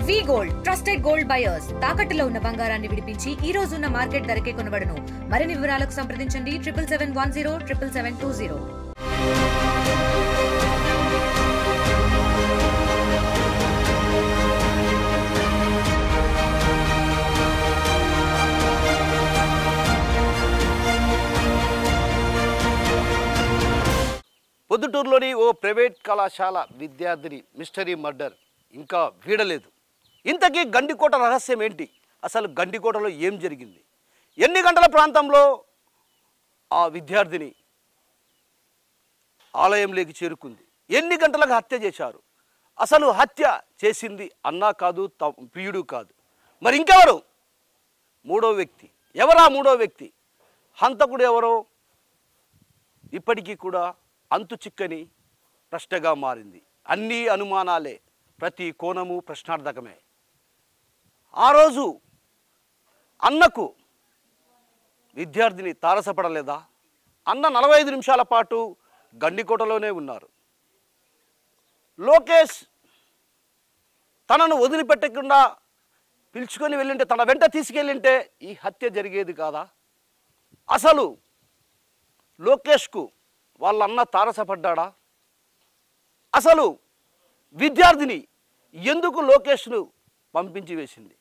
వి gold trusted gold buyers తాకట్టులో ఉన్న బంగారాన్ని విడిపించి ఈ రోజు ఉన్న మార్కెట్ ధరకే కొనబడును. మరిన్ని వివరాలకు సంప్రదించండి 7771077720. పొద్దుటూరులోని ఓ ప్రైవేట్ కళాశాల విద్యార్థిని మిస్టరీ మర్డర్ ఇంకా వీడలేదు. ఇంతకీ గండికోట రహస్యం ఏంటి? అసలు గండికోటలో ఏం జరిగింది? ఎన్ని గంటల ప్రాంతంలో ఆ విద్యార్థిని ఆలయంలోకి చేరుకుంది? ఎన్ని గంటలకు హత్య చేశారు? అసలు హత్య చేసింది అన్నా కాదు, ప్రియుడు కాదు, మరి ఇంకెవరు? మూడో వ్యక్తి ఎవరా? మూడో వ్యక్తి హంతకుడు ఎవరో ఇప్పటికీ కూడా అంతు చిక్కని ప్రశ్నగా మారింది. అన్నీ అనుమానాలే, ప్రతి కోణము ప్రశ్నార్థకమే. ఆ రోజు అన్నకు విద్యార్థిని తారసపడలేదా? అన్న 45 నిమిషాల పాటు గండికోటలోనే ఉన్నారు. లోకేష్ తనను వదిలిపెట్టకుండా పిలుచుకొని వెళ్ళింటే, తన వెంట తీసుకెళ్ళింటే ఈ హత్య జరిగేది కాదా? అసలు లోకేష్కు వాళ్ళ అన్న తారసపడ్డా? అసలు విద్యార్థిని ఎందుకు లోకేష్ను పంపించి వేసింది?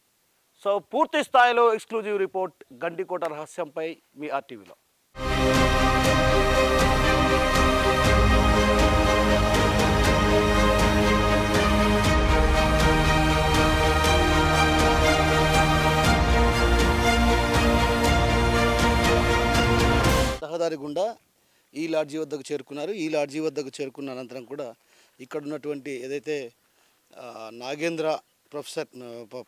సో పూర్తి స్థాయిలో ఎక్స్క్లూజివ్ రిపోర్ట్ గండికోట రహస్యంపై మీ ఆర్టీవీలో. రహదారి గుండా ఈ లాడ్జీ వద్దకు చేరుకున్నారు. ఈ లాడ్జీ వద్దకు చేరుకున్న అనంతరం కూడా ఇక్కడ ఉన్నటువంటి ఏదైతే నాగేంద్ర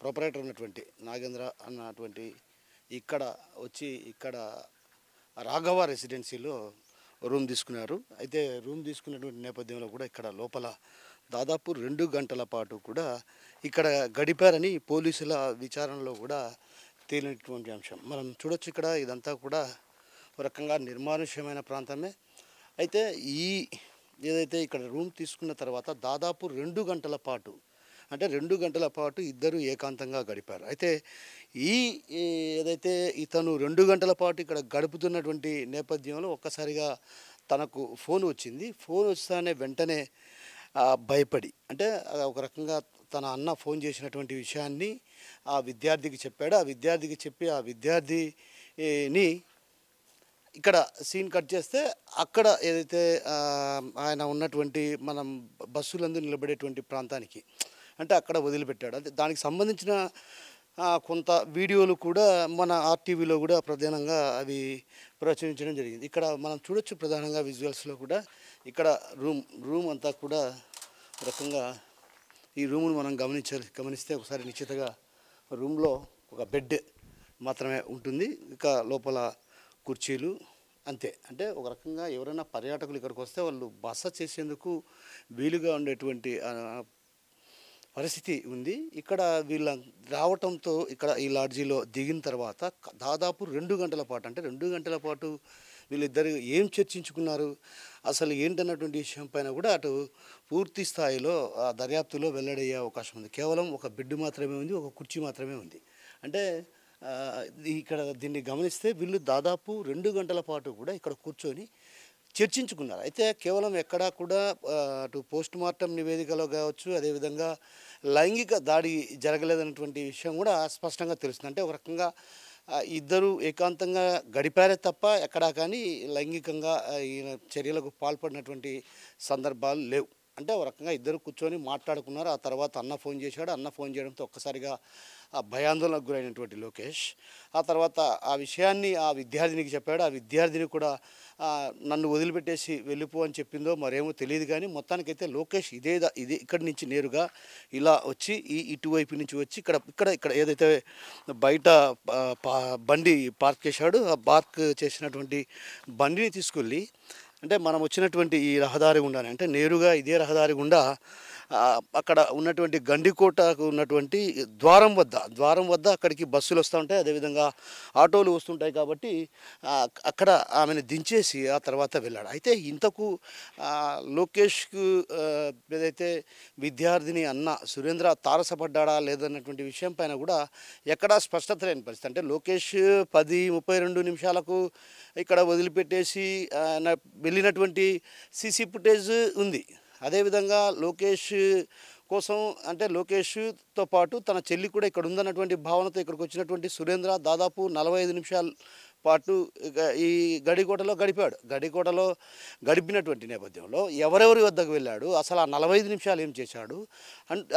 ప్రొపరేటర్ ఉన్నటువంటి నాగేంద్ర అన్నటువంటి ఇక్కడ వచ్చి ఇక్కడ రాఘవ రెసిడెన్సీలో రూమ్ తీసుకున్నారు. అయితే రూమ్ తీసుకున్నటువంటి నేపథ్యంలో కూడా ఇక్కడ లోపల దాదాపు 2 గంటల పాటు కూడా ఇక్కడ గడిపారని పోలీసుల విచారణలో కూడా తేలినటువంటి అంశం మనం చూడొచ్చు. ఇక్కడ ఇదంతా కూడా ఒక రకంగా నిర్మానుష్యమైన ప్రాంతమే. అయితే ఏదైతే ఇక్కడ రూమ్ తీసుకున్న తర్వాత దాదాపు 2 గంటల పాటు, అంటే 2 గంటల పాటు ఇద్దరు ఏకాంతంగా గడిపారు. అయితే ఏదైతే ఇతను 2 గంటల పాటు ఇక్కడ గడుపుతున్నటువంటి నేపథ్యంలో ఒక్కసారిగా తనకు ఫోన్ వచ్చింది. ఫోన్ వస్తానే వెంటనే భయపడి, అంటే ఒక రకంగా తన అన్న ఫోన్ చేసినటువంటి విషయాన్ని ఆ విద్యార్థికి చెప్పాడు. ఆ విద్యార్థికి చెప్పి ఆ విద్యార్థిని ఇక్కడ సీన్ కట్ చేస్తే అక్కడ ఏదైతే ఆయన ఉన్నటువంటి మనం బస్సులందు నిలబడేటువంటి ప్రాంతానికి, అంటే అక్కడ వదిలిపెట్టాడు. అంటే దానికి సంబంధించిన కొంత వీడియోలు కూడా మన ఆర్టీవీలో కూడా ప్రధానంగా అవి ప్రచురించడం జరిగింది. ఇక్కడ మనం చూడొచ్చు ప్రధానంగా విజువల్స్లో కూడా ఇక్కడ రూమ్ అంతా కూడా రకంగా ఈ రూమును మనం గమనిస్తే ఒకసారి నిశ్చితగా రూమ్లో ఒక బెడ్ మాత్రమే ఉంటుంది. ఇక లోపల కుర్చీలు అంతే. అంటే ఒక రకంగా ఎవరైనా పర్యాటకులు ఇక్కడికి వస్తే వాళ్ళు బస చేసేందుకు వీలుగా ఉండేటువంటి పరిస్థితి ఉంది. ఇక్కడ వీళ్ళ రావటంతో ఇక్కడ ఈ లాడ్జీలో దిగిన తర్వాత దాదాపు 2 గంటల పాటు, అంటే 2 గంటల పాటు వీళ్ళిద్దరు ఏం చర్చించుకున్నారు, అసలు ఏంటన్నటువంటి విషయం పైన కూడా అటు పూర్తి స్థాయిలో దర్యాప్తులో వెల్లడయ్యే అవకాశం ఉంది. కేవలం ఒక బెడ్ మాత్రమే ఉంది, ఒక కుర్చీ మాత్రమే ఉంది. అంటే ఇక్కడ దీన్ని గమనిస్తే వీళ్ళు దాదాపు 2 గంటల పాటు కూడా ఇక్కడ కూర్చొని చర్చించుకున్నారు. అయితే కేవలం ఎక్కడా కూడా అటు పోస్ట్ మార్టం నివేదికలో కావచ్చు, అదేవిధంగా లైంగిక దాడి జరగలేదన్నటువంటి విషయం కూడా స్పష్టంగా తెలుస్తుంది. అంటే ఒక రకంగా ఇద్దరు ఏకాంతంగా గడిపారే తప్ప ఎక్కడా కానీ లైంగికంగా ఈ చర్యలకు పాల్పడినటువంటి సందర్భాలు లేవు. అంటే ఒక రకంగా ఇద్దరు కూర్చొని మాట్లాడుకున్నారు. ఆ తర్వాత అన్న ఫోన్ చేశాడు. అన్న ఫోన్ చేయడంతో ఒక్కసారిగా భయాందోళనకు గురైనటువంటి లోకేష్ ఆ తర్వాత ఆ విషయాన్ని ఆ విద్యార్థినికి చెప్పాడు. ఆ విద్యార్థిని కూడా నన్ను వదిలిపెట్టేసి వెళ్ళిపో అని చెప్పిందో మరేమో తెలియదు. కానీ మొత్తానికైతే లోకేష్ ఇదే ఇక్కడి నుంచి నేరుగా ఇలా వచ్చి ఇటువైపు నుంచి వచ్చి ఇక్కడ ఏదైతే బయట బండి పార్క్ చేశాడో ఆ పార్క్ చేసినటువంటి బండిని తీసుకెళ్ళి, అంటే మనం వచ్చినటువంటి ఈ రహదారి గుండానే, అంటే నేరుగా ఇదే రహదారి గుండా అక్కడ ఉన్నటువంటి గండికోటకు ఉన్నటువంటి ద్వారం వద్ద అక్కడికి బస్సులు వస్తూ ఉంటాయి, అదేవిధంగా ఆటోలు వస్తుంటాయి. కాబట్టి అక్కడ ఆమెను దించేసి ఆ తర్వాత వెళ్ళాడు. అయితే ఇంతకు లోకేష్కు ఏదైతే విద్యార్థిని అన్న సురేంద్ర తారసపడ్డా లేదన్నటువంటి విషయం పైన కూడా ఎక్కడా స్పష్టత లేని పరిస్థితి. అంటే లోకేష్ 10:32 నిమిషాలకు ఇక్కడ వదిలిపెట్టేసి వెళ్ళినటువంటి సీసీ ఫుటేజ్ ఉంది. అదేవిధంగా లోకేష్ కోసం అంటే లోకేష్తో పాటు తన చెల్లి కూడా ఇక్కడ ఉందన్నటువంటి భావనతో ఇక్కడికి వచ్చినటువంటి సురేంద్ర దాదాపు 45 నిమిషాల పాటు ఈ గడికోటలో గడికోటలో గడిపినటువంటి నేపథ్యంలో ఎవరెవరి వద్దకు వెళ్ళాడు, అసలు ఆ 45 నిమిషాలు ఏం చేశాడు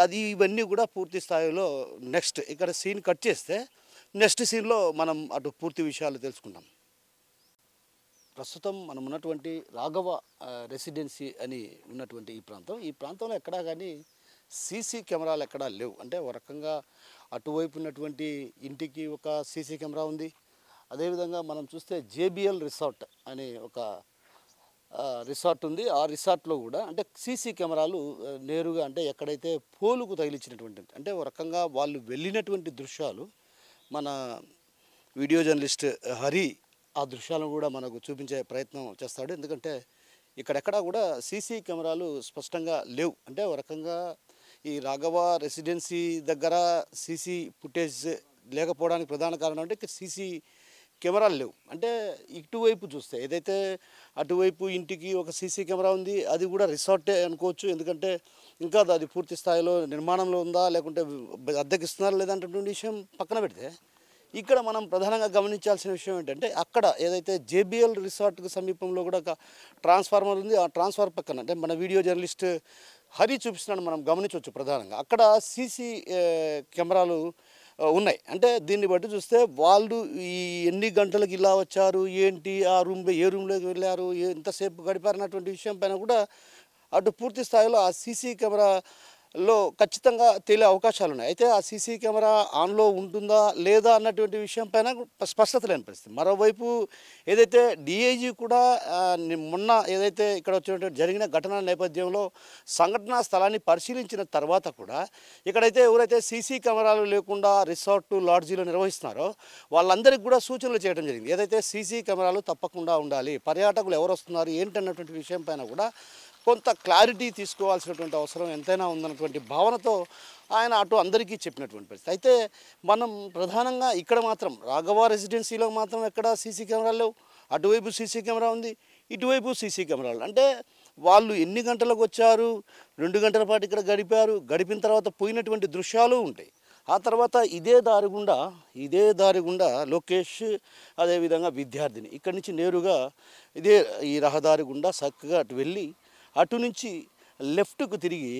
అది ఇవన్నీ కూడా పూర్తి స్థాయిలో నెక్స్ట్ ఇక్కడ సీన్ కట్ చేస్తే నెక్స్ట్ సీన్లో మనం అటు పూర్తి విషయాలు తెలుసుకుంటాం. ప్రస్తుతం మనం ఉన్నటువంటి రాఘవ రెసిడెన్సీ అని ఉన్నటువంటి ఈ ప్రాంతంలో ఎక్కడా కానీ సీసీ కెమెరాలు ఎక్కడా లేవు. అంటే ఒక రకంగా అటువైపు ఉన్నటువంటి ఇంటికి ఒక సీసీ కెమెరా ఉంది. అదేవిధంగా మనం చూస్తే జేబిఎల్ రిసార్ట్ అనే ఒక రిసార్ట్ ఉంది. ఆ రిసార్ట్లో కూడా అంటే సీసీ కెమెరాలు నేరుగా అంటే ఎక్కడైతే పోలుకు తగిలించినటువంటి అంటే ఒక రకంగా వాళ్ళు వెళ్ళినటువంటి దృశ్యాలు మన వీడియో జర్నలిస్ట్ హరి ఆ దృశ్యాలను కూడా మనకు చూపించే ప్రయత్నం చేస్తాడు. ఎందుకంటే ఇక్కడెక్కడా కూడా సీసీ కెమెరాలు స్పష్టంగా లేవు. అంటే ఒక రకంగా ఈ రాఘవ రెసిడెన్సీ దగ్గర సీసీ ఫుటేజ్ లేకపోవడానికి ప్రధాన కారణం అంటే సీసీ కెమెరాలు లేవు. అంటే ఇటువైపు చూస్తే ఏదైతే అటువైపు ఇంటికి ఒక సీసీ కెమెరా ఉంది, అది కూడా రిసార్టే అనుకోవచ్చు. ఎందుకంటే ఇంకా అది పూర్తి స్థాయిలో నిర్మాణంలో ఉందా లేకుంటే అద్దెకిస్తున్నారా లేదంటే విషయం పక్కన పెడితే ఇక్కడ మనం ప్రధానంగా గమనించాల్సిన విషయం ఏంటంటే అక్కడ ఏదైతే జేబిఎల్ రిసార్ట్కు సమీపంలో కూడా ఒక ట్రాన్స్ఫార్మర్ ఉంది. ఆ ట్రాన్స్ఫార్మర్ పక్కన అంటే మన వీడియో జర్నలిస్ట్ హరి చూపిస్తున్నాడు, మనం గమనించవచ్చు. ప్రధానంగా అక్కడ సీసీ కెమెరాలు ఉన్నాయి. అంటే దీన్ని బట్టి చూస్తే వాళ్ళు ఈ ఎన్ని గంటలకు ఇలా వచ్చారు, ఏంటి, ఆ రూమ్లో ఏ రూమ్లోకి వెళ్ళారు, ఎంతసేపు గడిపారన్నటువంటి విషయం పైన కూడా అటు పూర్తి స్థాయిలో ఆ సీసీ కెమెరాలో ఖచ్చితంగా తేలే అవకాశాలు ఉన్నాయి. అయితే ఆ సీసీ కెమెరా ఆన్లో ఉంటుందా లేదా అన్నటువంటి విషయం పైన స్పష్టత లేని పరిస్థితి. మరోవైపు ఏదైతే డిఐజీ కూడా మొన్న ఏదైతే ఇక్కడ వచ్చినటువంటి జరిగిన ఘటన నేపథ్యంలో సంఘటనా స్థలాన్ని పరిశీలించిన తర్వాత కూడా ఇక్కడైతే ఎవరైతే సీసీ కెమెరాలు లేకుండా రిసార్టు లాడ్జీలు నిర్వహిస్తున్నారో వాళ్ళందరికీ కూడా సూచనలు చేయడం జరిగింది. ఏదైతే సీసీ కెమెరాలు తప్పకుండా ఉండాలి, పర్యాటకులు ఎవరు వస్తున్నారు ఏంటన్నటువంటి విషయం పైన కూడా కొంత క్లారిటీ తీసుకోవాల్సినటువంటి అవసరం ఎంతైనా ఉందన్నటువంటి భావనతో ఆయన అటు అందరికీ చెప్పినటువంటి పరిస్థితి. అయితే మనం ప్రధానంగా ఇక్కడ మాత్రం రాఘవ రెసిడెన్సీలో మాత్రం ఎక్కడ సీసీ కెమెరాలు లేవు. అటువైపు సీసీ కెమెరా ఉంది, ఇటువైపు సీసీ కెమెరాలు. అంటే వాళ్ళు ఎన్ని గంటలకు వచ్చారు, 2 గంటల పాటు ఇక్కడ గడిపిన తర్వాత పోయినటువంటి దృశ్యాలు ఉంటాయి. ఆ తర్వాత ఇదే దారి గుండా లోకేష్ అదేవిధంగా విద్యార్థిని ఇక్కడి నుంచి నేరుగా ఇదే ఈ రహదారి గుండా చక్కగా అటు వెళ్ళి అటు నుంచి లెఫ్ట్కు తిరిగి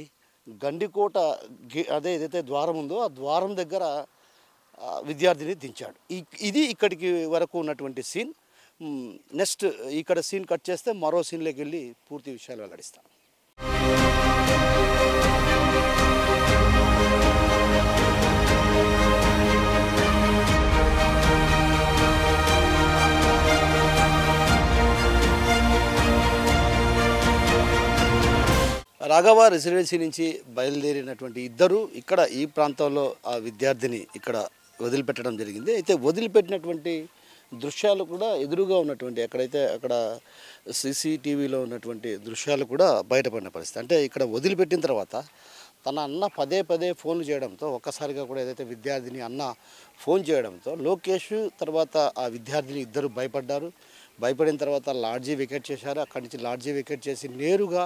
గండికోట అదే ఏదైతే ద్వారం ఉందో ఆ ద్వారం దగ్గర విద్యార్థిని దించాడు. ఇది ఇక్కడికి వరకు ఉన్నటువంటి సీన్. నెక్స్ట్ ఇక్కడ సీన్ కట్ చేస్తే మరో సీన్లోకి వెళ్ళి పూర్తి విషయాలు వెల్లడిస్తాను. రాఘవ రెసిడెన్సీ నుంచి బయలుదేరినటువంటి ఇద్దరు ఇక్కడ ఈ ప్రాంతంలో ఆ విద్యార్థిని ఇక్కడ వదిలిపెట్టడం జరిగింది. అయితే వదిలిపెట్టినటువంటి దృశ్యాలు కూడా ఎదురుగా ఉన్నటువంటి ఎక్కడైతే అక్కడ సీసీటీవీలో ఉన్నటువంటి దృశ్యాలు కూడా బయటపడిన పరిస్థితి. అంటే ఇక్కడ వదిలిపెట్టిన తర్వాత తన అన్న పదే ఫోన్లు చేయడంతో ఒక్కసారిగా కూడా ఏదైతే విద్యార్థిని అన్న ఫోన్ చేయడంతో లోకేష్ తర్వాత ఆ విద్యార్థిని ఇద్దరు భయపడిన తర్వాత లాడ్జీ వెకేట్ చేశారు. అక్కడి నుంచి లాడ్జీ వెకేట్ చేసి నేరుగా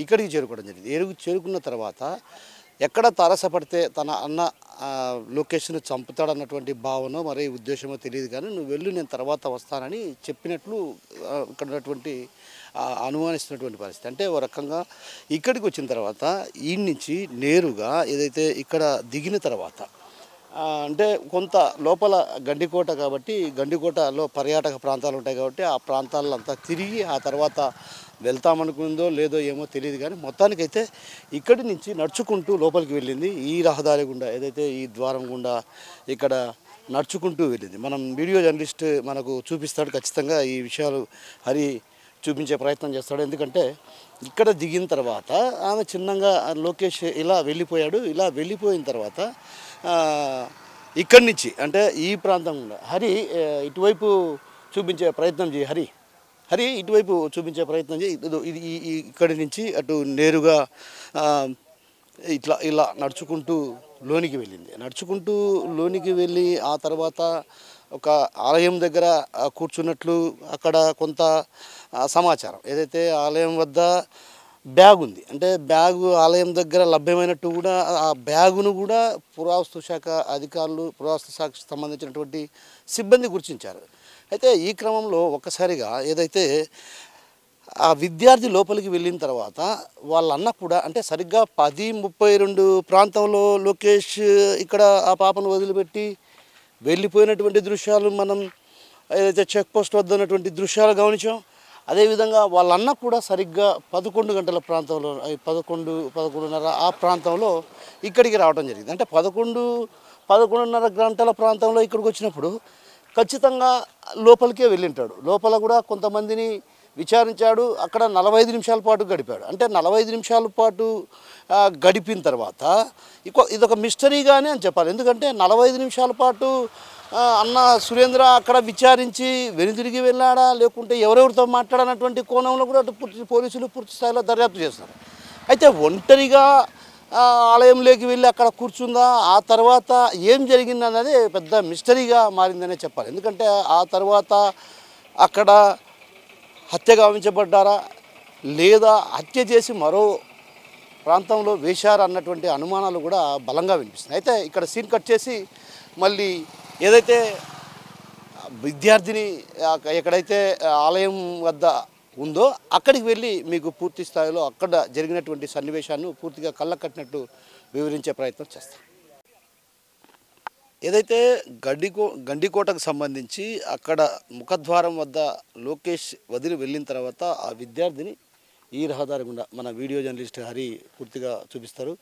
ఇక్కడికి చేరుకోవడం జరిగింది. చేరుకున్న తర్వాత ఎక్కడ తారసపడితే తన అన్న లోకేష్ను చంపుతాడన్నటువంటి భావన మరి ఉద్దేశమో తెలియదు, కానీ నువ్వు వెళ్ళు నేను తర్వాత వస్తానని చెప్పినట్లు ఇక్కడ ఉన్నటువంటి అనుమానిస్తున్నటువంటి పరిస్థితి. అంటే ఒక రకంగా ఇక్కడికి వచ్చిన తర్వాత ఈ నుంచి నేరుగా ఏదైతే ఇక్కడ దిగిన తర్వాత అంటే కొంత లోపల గండికోట కాబట్టి గండికోటలో పర్యాటక ప్రాంతాలు ఉంటాయి కాబట్టి ఆ ప్రాంతాలంతా తిరిగి ఆ తర్వాత వెళ్తామనుకుందో లేదో ఏమో తెలియదు, కానీ మొత్తానికైతే ఇక్కడి నుంచి నడుచుకుంటూ లోపలికి వెళ్ళింది. ఈ రహదారి గుండా ఏదైతే ఈ ద్వారం గుండా ఇక్కడ నడుచుకుంటూ వెళ్ళింది. మనం వీడియో జర్నలిస్ట్ మనకు చూపిస్తాడు ఖచ్చితంగా ఈ విషయాలు హరి చూపించే ప్రయత్నం చేస్తాడు. ఎందుకంటే ఇక్కడ దిగిన తర్వాత ఆమె చిన్నగా లోకేష్ ఇలా వెళ్ళిపోయాడు. ఇలా వెళ్ళిపోయిన తర్వాత ఇక్కడి నుంచి అంటే ఈ ప్రాంతం కూడా హరి ఇటువైపు చూపించే ప్రయత్నం చేయి. హరి ఇటువైపు చూపించే ప్రయత్నం చేయి. ఇది ఇక్కడి నుంచి అటు నేరుగా ఇలా నడుచుకుంటూ లోనికి వెళ్ళింది. నడుచుకుంటూ లోనికి వెళ్ళి ఆ తర్వాత ఒక ఆలయం దగ్గర కూర్చున్నట్లు అక్కడ కొంత సమాచారం. ఏదైతే ఆలయం వద్ద బ్యాగ్ ఉంది, అంటే బ్యాగు ఆలయం దగ్గర లభ్యమైనట్టు కూడా ఆ బ్యాగును కూడా పురావస్తు శాఖ అధికారులు, పురావస్తు శాఖకు సంబంధించినటువంటి సిబ్బంది గుర్తించారు. అయితే ఈ క్రమంలో ఒక్కసారిగా ఏదైతే ఆ విద్యార్థి లోపలికి వెళ్ళిన తర్వాత వాళ్ళన్న కూడా అంటే సరిగ్గా 10:32 ప్రాంతంలో లోకేష్ ఇక్కడ ఆ పాపను వదిలిపెట్టి వెళ్ళిపోయినటువంటి దృశ్యాలు మనం ఏదైతే చెక్ పోస్ట్ వద్ద ఉన్నటువంటి దృశ్యాలు గమనించాం. అదేవిధంగా వాళ్ళన్న కూడా సరిగ్గా 11 గంటల ప్రాంతంలో 11:30 ఆ ప్రాంతంలో ఇక్కడికి రావడం జరిగింది. అంటే 11:30 గంటల ప్రాంతంలో ఇక్కడికి వచ్చినప్పుడు ఖచ్చితంగా లోపలికే వెళ్ళింటాడు. లోపల కూడా కొంతమందిని విచారించాడు. అక్కడ 45 నిమిషాల పాటు గడిపాడు. అంటే 45 నిమిషాల పాటు గడిపిన తర్వాత ఇదొక మిస్టరీగానే అని చెప్పాలి. ఎందుకంటే 45 నిమిషాల పాటు అన్న సురేంద్ర అక్కడ విచారించి వెనుదిరిగి వెళ్ళాడా లేకుంటే ఎవరెవరితో మాట్లాడనటువంటి కోణంలో కూడా పోలీసులు పూర్తి స్థాయిలో దర్యాప్తు చేస్తారు. అయితే ఒంటరిగా ఆలయంలోకి వెళ్ళి అక్కడ కూర్చుందా, ఆ తర్వాత ఏం జరిగిందన్నది పెద్ద మిస్టరీగా మారిందనే చెప్పాలి. ఎందుకంటే ఆ తర్వాత అక్కడ హత్య గావించబడ్డారా లేదా హత్య చేసి మరో ప్రాంతంలో వేశారా అన్నటువంటి అనుమానాలు కూడా బలంగా వినిపిస్తున్నాయి. అయితే ఇక్కడ సీన్ కట్ చేసి మళ్ళీ ఏదైతే విద్యార్థిని ఎక్కడైతే ఆలయం వద్ద ఉందో అక్కడికి వెళ్ళి మీకు పూర్తి స్థాయిలో అక్కడ జరిగినటువంటి సన్నివేశాన్ని పూర్తిగా కళ్ళకు కట్టినట్టు వివరించే ప్రయత్నం చేస్తాం. ఏదైతే గండికోటకు సంబంధించి అక్కడ ముఖద్వారం వద్ద లోకేష్ వదిలి వెళ్ళిన తర్వాత ఆ విద్యార్థిని ఈ రహదారి గుండా మన వీడియో జర్నలిస్ట్ హరి పూర్తిగా చూపిస్తారు.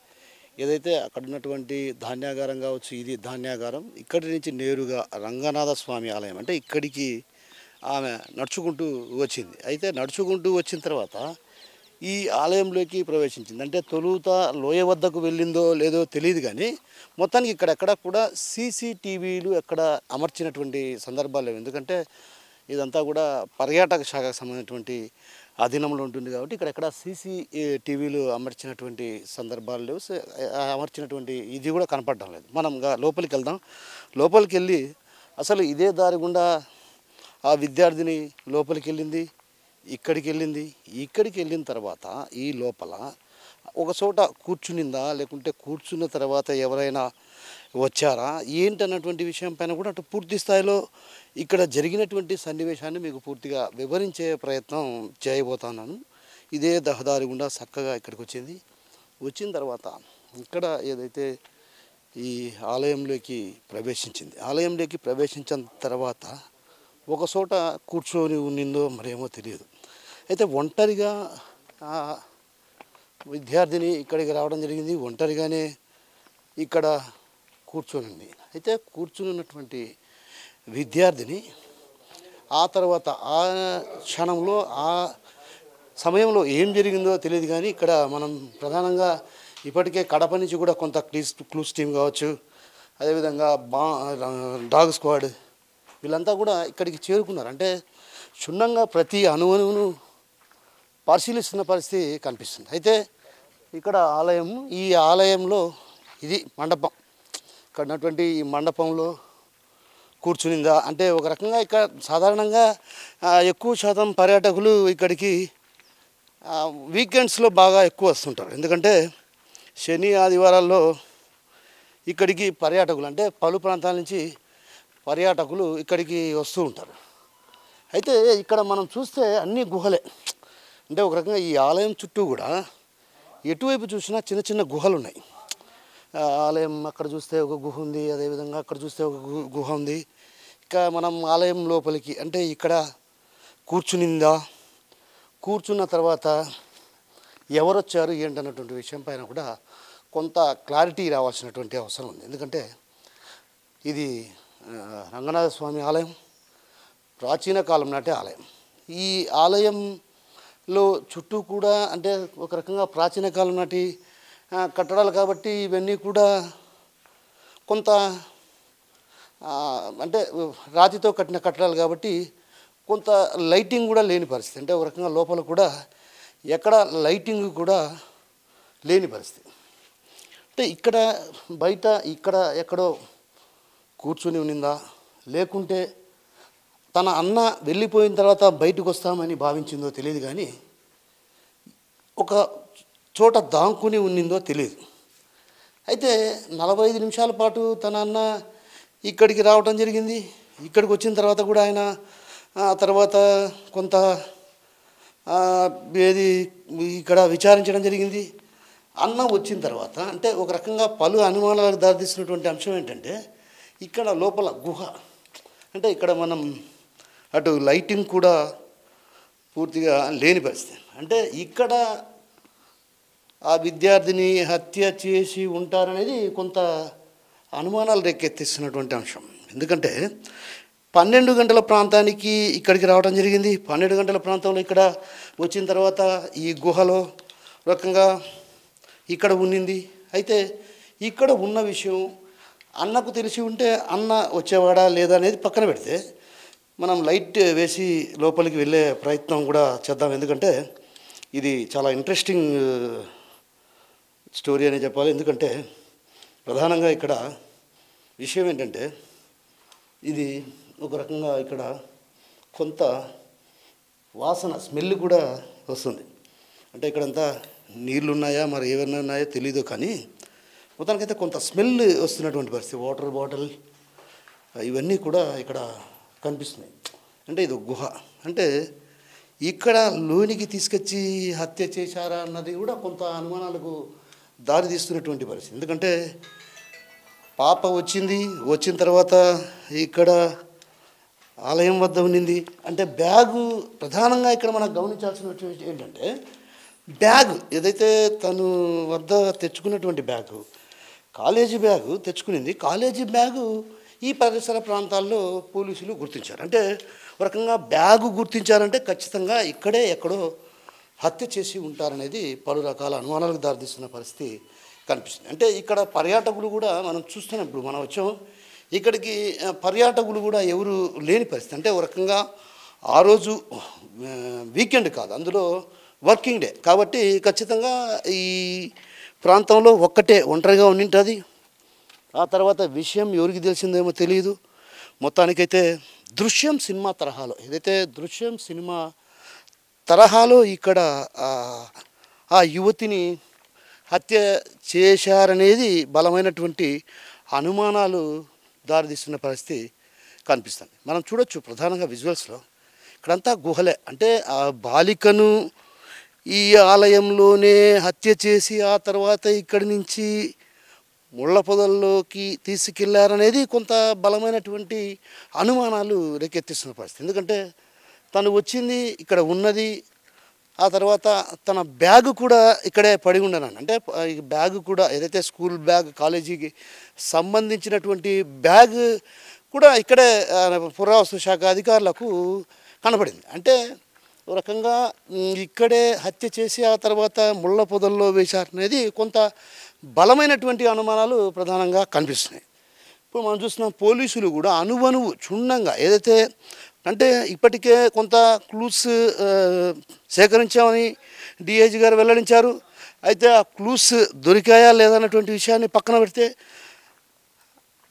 ఏదైతే అక్కడ ఉన్నటువంటి ధాన్యాగారం కావచ్చు, ఇది ధాన్యాగారం, ఇక్కడి నుంచి నేరుగా రంగనాథ స్వామి ఆలయం అంటే ఇక్కడికి ఆమె నడుచుకుంటూ వచ్చింది. అయితే నడుచుకుంటూ వచ్చిన తర్వాత ఈ ఆలయంలోకి ప్రవేశించింది. అంటే తొలుత లోయ వద్దకు వెళ్ళిందో లేదో తెలియదు, కానీ మొత్తానికి ఇక్కడెక్కడ కూడా సీసీటీవీలు ఎక్కడ అమర్చినటువంటి సందర్భాలు లేవు. ఎందుకంటే ఇదంతా కూడా పర్యాటక శాఖకు సంబంధించినటువంటి అధీనంలో ఉంటుంది కాబట్టి ఇక్కడెక్కడ టీవీలు అమర్చినటువంటి సందర్భాలు లేవు. అమర్చినటువంటి ఇది కూడా కనపడడం లేదు. మనం లోపలికి వెళ్దాం. లోపలికి వెళ్ళి అసలు ఇదే దారి గుండా ఆ విద్యార్థిని లోపలికి వెళ్ళింది, ఇక్కడికి వెళ్ళిన తర్వాత ఈ లోపల ఒక చోట కూర్చునిందా లేకుంటే కూర్చున్న తర్వాత ఎవరైనా వచ్చారా ఏంటన్నటువంటి విషయం పైన కూడా అటు పూర్తి స్థాయిలో ఇక్కడ జరిగినటువంటి సన్నివేశాన్ని మీకు పూర్తిగా వివరించే ప్రయత్నం చేయబోతున్నాను. ఇదే రహదారి గుండా చక్కగా ఇక్కడికి వచ్చిన తర్వాత ఇక్కడ ఏదైతే ఈ ఆలయంలోకి ప్రవేశించిన తర్వాత ఒక చోట కూర్చొని ఉన్నిందో మరేమో తెలియదు. అయితే ఒంటరిగా విద్యార్థిని ఇక్కడికి రావడం జరిగింది. ఒంటరిగానే ఇక్కడ కూర్చొని అయితే కూర్చున్నటువంటి విద్యార్థిని ఆ తర్వాత ఆ క్షణంలో ఆ సమయంలో ఏం జరిగిందో తెలియదు, కానీ ఇక్కడ మనం ప్రధానంగా ఇప్పటికే కడప నుంచి కూడా కొంత క్లూస్ టీం కావచ్చు, అదేవిధంగా డాగ్ స్క్వాడ్ వీళ్ళంతా కూడా ఇక్కడికి చేరుకున్నారు. అంటే క్షుణ్ణంగా ప్రతి అణువును పరిశీలిస్తున్న పరిస్థితి కనిపిస్తుంది. అయితే ఇక్కడ ఈ ఆలయంలో ఇది మండపం. ఇక్కడ ఉన్నటువంటి ఈ మండపంలో కూర్చునిందా అంటే ఒక రకంగా ఇక్కడ సాధారణంగా ఎక్కువ శాతం పర్యాటకులు ఇక్కడికి వీకెండ్స్లో బాగా ఎక్కువ వస్తుంటారు. ఎందుకంటే శని ఆదివారాల్లో ఇక్కడికి పర్యాటకులు అంటే పలు ప్రాంతాల నుంచి పర్యాటకులు ఇక్కడికి వస్తూ ఉంటారు. అయితే ఇక్కడ మనం చూస్తే అన్ని గుహలే. అంటే ఒక రకంగా ఈ ఆలయం చుట్టూ కూడా ఎటువైపు చూసినా చిన్న చిన్న గుహలు ఉన్నాయి. ఆలయం అక్కడ చూస్తే ఒక గుహ ఉంది, అదేవిధంగా అక్కడ చూస్తే ఒక గుహ ఉంది. ఇక మనం ఆలయం లోపలికి అంటే ఇక్కడ కూర్చున్న తర్వాత ఎవరు వచ్చారు ఏంటన్నటువంటి విషయం పైన కూడా కొంత క్లారిటీ రావాల్సినటువంటి అవసరం ఉంది. ఎందుకంటే ఇది రంగనాథ స్వామి ఆలయం, ప్రాచీన కాలం నాటి ఆలయం. ఈ ఆలయం లో చుట్టూ కూడా అంటే ఒక రకంగా ప్రాచీన కాలం నాటి కట్టడాలు కాబట్టి ఇవన్నీ కూడా కొంత అంటే రాతితో కట్టిన కట్టడాలు కాబట్టి కొంత లైటింగ్ కూడా లేని పరిస్థితి. అంటే ఒక రకంగా లోపల కూడా ఎక్కడ లైటింగ్ కూడా లేని పరిస్థితి. అంటే ఇక్కడ బయట ఇక్కడ ఎక్కడో కూర్చుని ఉన్నిందా, లేకుంటే తన అన్న వెళ్ళిపోయిన తర్వాత బయటకు వస్తామని భావించిందో తెలియదు, కానీ ఒక చోట దాంకుని ఉన్నిందో తెలియదు. అయితే 45 నిమిషాల పాటు తన అన్న ఇక్కడికి రావటం జరిగింది. ఇక్కడికి వచ్చిన తర్వాత కూడా ఆయన తర్వాత కొంత ఏది ఇక్కడ విచారించడం జరిగింది. అన్న వచ్చిన తర్వాత అంటే ఒక రకంగా పలు అనుమానాలకు దారితీస్తున్నటువంటి అంశం ఏంటంటే ఇక్కడ లోపల గుహ, అంటే ఇక్కడ మనం అటు లైటింగ్ కూడా పూర్తిగా లేని పరిస్థితి. అంటే ఇక్కడ ఆ విద్యార్థిని హత్య చేసి ఉంటారనేది కొంత అనుమానాలు రేకెత్తిస్తున్నటువంటి అంశం. ఎందుకంటే 12 గంటల ప్రాంతానికి ఇక్కడికి రావడం జరిగింది. 12 గంటల ప్రాంతంలో ఇక్కడ వచ్చిన తర్వాత ఈ గుహలో రకంగా ఇక్కడ ఉన్నింది. అయితే ఇక్కడ ఉన్న విషయం అన్నకు తెలిసి ఉంటే అన్న వచ్చేవాడా లేదా అనేది పక్కన పెడితే మనం లైట్ వేసి లోపలికి వెళ్ళే ప్రయత్నం కూడా చేద్దాం. ఎందుకంటే ఇది చాలా ఇంట్రెస్టింగ్ స్టోరీ అనే చెప్పాలి. ఎందుకంటే ప్రధానంగా ఇక్కడ విషయం ఏంటంటే ఇది ఒక రకంగా ఇక్కడ కొంత వాసన స్మెల్ కూడా వస్తుంది. అంటే ఇక్కడంతా నీళ్ళు ఉన్నాయా మరి ఏమైనా ఉన్నాయో తెలీదు, కానీ మొత్తానికైతే కొంత స్మెల్ వస్తున్నటువంటి పరిస్థితి. వాటర్ బాటిల్ ఇవన్నీ కూడా ఇక్కడ కనిపిస్తున్నాయి. అంటే ఇది గుహ, అంటే ఇక్కడ లోనికి తీసుకొచ్చి హత్య చేశారా అన్నది కూడా కొంత అనుమానాలకు దారి తీస్తున్నటువంటి పరిస్థితి. ఎందుకంటే పాప వచ్చిన తర్వాత ఇక్కడ ఆలయం వద్ద ఉన్నింది. అంటే బ్యాగు ప్రధానంగా ఇక్కడ మనకు గమనించాల్సిన విషయం ఏంటంటే బ్యాగ్ ఏదైతే తను వద్ద తెచ్చుకున్నటువంటి బ్యాగు, కాలేజీ బ్యాగు తెచ్చుకునింది. కాలేజీ బ్యాగు ఈ పరిసర ప్రాంతాల్లో పోలీసులు గుర్తించారు. అంటే ఒక రకంగా బ్యాగు గుర్తించారంటే ఖచ్చితంగా ఇక్కడే ఎక్కడో హత్య చేసి ఉంటారనేది పలు రకాల అనుమానాలకు దారితీస్తున్న పరిస్థితి కనిపిస్తుంది. అంటే ఇక్కడ పర్యాటకులు కూడా మనం చూస్తున్నాం. ఇప్పుడు మనం వచ్చాం ఇక్కడికి, పర్యాటకులు కూడా ఎవరు లేని పరిస్థితి. అంటే ఒక రకంగా ఆ రోజు వీకెండ్ కాదు, అందులో వర్కింగ్ డే కాబట్టి ఖచ్చితంగా ఈ ప్రాంతంలో ఒంటరిగా ఉండింటుంది. ఆ తర్వాత విషయం ఎవరికి తెలిసిందేమో తెలియదు. మొత్తానికైతే దృశ్యం సినిమా తరహాలో ఏదైతే దృశ్యం సినిమా తరహాలో ఇక్కడ ఆ యువతిని హత్య చేశారనేది బలమైనటువంటి అనుమానాలు దారితీస్తున్న పరిస్థితి కనిపిస్తుంది. మనం చూడొచ్చు ప్రధానంగా విజువల్స్లో ఇక్కడంతా గుహలే. అంటే ఆ బాలికను ఈ ఆలయంలోనే హత్య చేసి ఆ తర్వాత ఇక్కడి నుంచి ముళ్ళ పొదల్లోకి తీసుకెళ్లారనేది కొంత బలమైనటువంటి అనుమానాలు రేకెత్తిస్తున్న పరిస్థితి. ఎందుకంటే తను వచ్చింది ఇక్కడ ఉన్నది, ఆ తర్వాత తన బ్యాగు కూడా ఇక్కడే పడి ఉండను. అంటే ఈ బ్యాగు కూడా ఏదైతే స్కూల్ బ్యాగ్, కాలేజీకి సంబంధించినటువంటి బ్యాగ్ కూడా ఇక్కడే పురావస్తు శాఖ అధికారులకు కనపడింది. అంటే ఒక రకంగా ఇక్కడే హత్య చేసి ఆ తర్వాత ముళ్ళ పొదల్లో వేశారనేది కొంత బలమైనటువంటి అనుమానాలు ప్రధానంగా కనిపిస్తున్నాయి. ఇప్పుడు మనం చూస్తున్నాం పోలీసులు కూడా అనువనువు క్షుణ్ణంగా ఏదైతే అంటే ఇప్పటికే కొంత క్లూస్ సేకరించామని డిఐజీ గారు వెల్లడించారు. అయితే ఆ క్లూస్ దొరికాయా లేదన్నటువంటి విషయాన్ని పక్కన పెడితే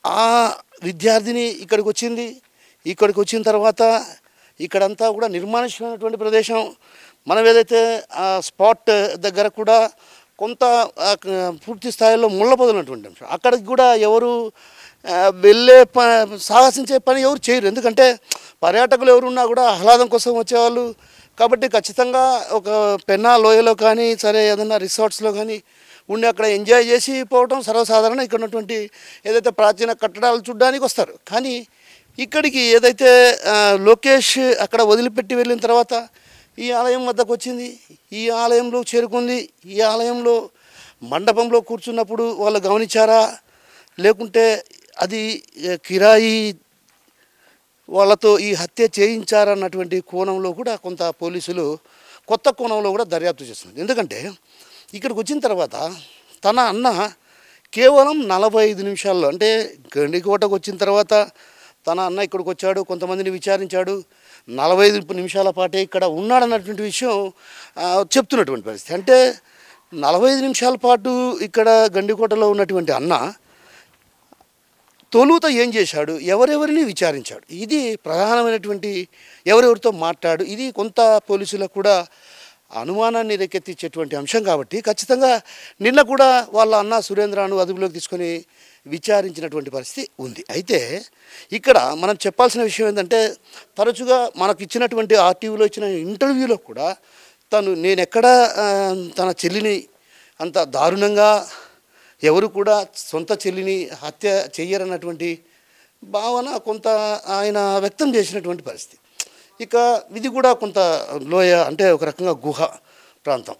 ఆ విద్యార్థిని ఇక్కడికి వచ్చిన తర్వాత ఇక్కడంతా కూడా నిర్మానుష్యమైనటువంటి ప్రదేశం. మనం ఏదైతే ఆ స్పాట్ దగ్గర కూడా కొంత పూర్తి స్థాయిలో ముళ్ళ పొదలన్నటువంటి అంశం, అక్కడికి కూడా ఎవరు వెళ్ళే సాహసించే పని ఎవరు చేయరు. ఎందుకంటే పర్యాటకులు ఎవరున్నా కూడా ఆహ్లాదం కోసం వచ్చేవాళ్ళు కాబట్టి ఖచ్చితంగా ఒక పెన్నా లోయలో కానీ సరే ఏదైనా రిసార్ట్స్లో కానీ ఉండి అక్కడ ఎంజాయ్ చేసి పోవటం సర్వసాధారణ. ఇక్కడ ఉన్నటువంటి ఏదైతే ప్రాచీన కట్టడాలు చూడడానికి వస్తారు. కానీ ఇక్కడికి ఏదైతే లోకేష్ అక్కడ వదిలిపెట్టి వెళ్ళిన తర్వాత ఈ ఆలయం వద్దకు వచ్చింది, ఈ ఆలయంలో చేరుకుంది. ఈ ఆలయంలో మండపంలో కూర్చున్నప్పుడు వాళ్ళు గమనించారా, లేకుంటే అది కిరాయి వాళ్ళతో ఈ హత్య చేయించారన్నటువంటి కోణంలో కూడా కొంత పోలీసులు కొత్త కోణంలో కూడా దర్యాప్తు చేస్తుంది. ఎందుకంటే ఇక్కడికి వచ్చిన తర్వాత తన అన్న కేవలం 45 నిమిషాల్లో, అంటే గండికోటకు వచ్చిన తర్వాత తన అన్న ఇక్కడికి వచ్చాడు, కొంతమందిని విచారించాడు, 45 నిమిషాల పాటే ఇక్కడ ఉన్నాడన్నటువంటి విషయం చెప్తున్నటువంటి పరిస్థితి. అంటే 45 నిమిషాల పాటు ఇక్కడ గండికోటలో ఉన్నటువంటి అన్న తొలుత ఏం చేశాడు, ఎవరెవరిని విచారించాడు, ఇది ప్రధానమైనటువంటి, ఎవరెవరితో మాట్లాడు, ఇది కొంత పోలీసులకు కూడా అనుమానాన్ని రేకెత్తించేటువంటి అంశం. కాబట్టి ఖచ్చితంగా నిన్న కూడా వాళ్ళ అన్న సురేంద్రను అదుపులోకి తీసుకొని విచారించినటువంటి పరిస్థితి ఉంది. అయితే ఇక్కడ మనం చెప్పాల్సిన విషయం ఏంటంటే, తరచుగా మనకు ఇచ్చినటువంటి ఆర్టీవీలో ఇచ్చిన ఇంటర్వ్యూలో కూడా నేనెక్కడ తన చెల్లిని అంత దారుణంగా ఎవరు కూడా సొంత చెల్లిని హత్య చెయ్యరన్నటువంటి భావన కొంత ఆయన వ్యక్తం చేసినటువంటి పరిస్థితి. ఇక ఇది కూడా కొంత లోయ, అంటే ఒక రకంగా గుహ ప్రాంతం.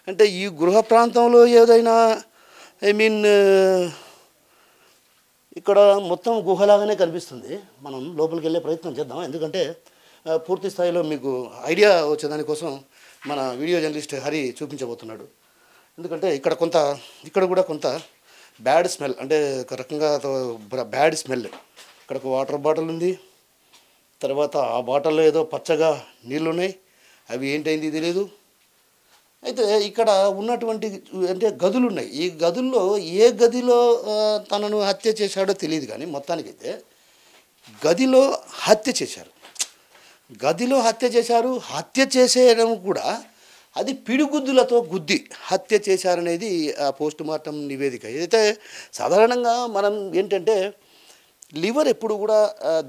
అంటే ఈ గృహ ప్రాంతంలో ఏదైనా ఇక్కడ మొత్తం గుహలాగానే కనిపిస్తుంది. మనం లోపలికి వెళ్ళే ప్రయత్నం చేద్దాం, ఎందుకంటే పూర్తి స్థాయిలో మీకు ఐడియా వచ్చేదానికోసం మన వీడియో జర్నలిస్ట్ హరి చూపించబోతున్నాడు. ఎందుకంటే ఇక్కడ కూడా కొంత బ్యాడ్ స్మెల్, అంటే ఒక రకంగా బ్యాడ్ స్మెల్. ఇక్కడ ఒక వాటర్ బాటిల్ ఉంది, తర్వాత ఆ బాటిల్లో ఏదో పచ్చగా నీళ్ళు ఉన్నాయి, అవి ఏంటైంది తెలియదు. అయితే ఇక్కడ ఉన్నటువంటి అంటే గదులు ఉన్నాయి, ఈ గదుల్లో ఏ గదిలో తనను హత్య చేశాడో తెలియదు, కానీ మొత్తానికైతే గదిలో హత్య చేశారు. హత్య చేసేయడం కూడా అది పిడిగుద్దులతో గుద్ది హత్య చేశారనేది పోస్ట్ మార్టం నివేదిక. అయితే సాధారణంగా మనం ఏంటంటే లివర్ ఎప్పుడు కూడా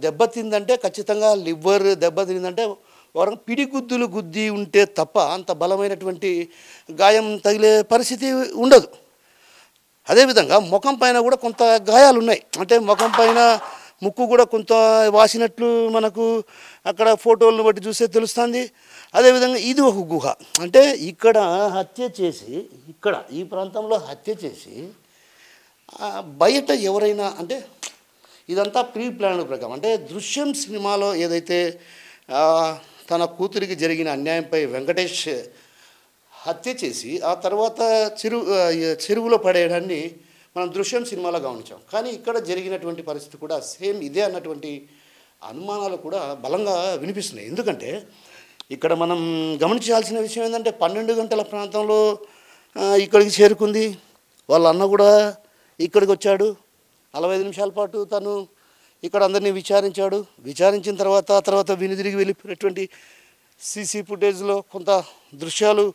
దెబ్బతిందంటే, ఖచ్చితంగా లివర్ దెబ్బతిందంటే వారు పిడిగుద్దులు గుద్ది ఉంటే తప్ప అంత బలమైనటువంటి గాయం తగిలే పరిస్థితి ఉండదు. అదేవిధంగా ముఖం పైన కూడా కొంత గాయాలు ఉన్నాయి, అంటే ముఖం పైన ముక్కు కూడా కొంత వాసినట్లు మనకు అక్కడ ఫోటోలను బట్టి చూస్తే తెలుస్తుంది. అదేవిధంగా ఇది ఒక గుహ, అంటే ఇక్కడ హత్య చేసి, ఇక్కడ ఈ ప్రాంతంలో హత్య చేసి బయట ఎవరైనా, అంటే ఇదంతా ప్రీ ప్లాన్ ప్రకారం, అంటే దృశ్యం సినిమాలో ఏదైతే తన కూతురికి జరిగిన అన్యాయంపై వెంకటేష్ హత్య చేసి ఆ తర్వాత చెరువులో పడేయడాన్ని మనం దృశ్యం సినిమాలో గమనించాం. కానీ ఇక్కడ జరిగినటువంటి పరిస్థితి కూడా సేమ్ ఇదే అన్నటువంటి అనుమానాలు కూడా బలంగా వినిపిస్తున్నాయి. ఎందుకంటే ఇక్కడ మనం గమనించాల్సిన విషయం ఏంటంటే 12 గంటల ప్రాంతంలో ఇక్కడికి చేరుకుంది, వాళ్ళ అన్న కూడా ఇక్కడికి వచ్చాడు, 45 నిమిషాల పాటు తను ఇక్కడ అందరినీ విచారించిన తర్వాత వెనుదిరిగి వెళ్ళిపోయినటువంటి సీసీ ఫుటేజ్లో కొంత దృశ్యాలు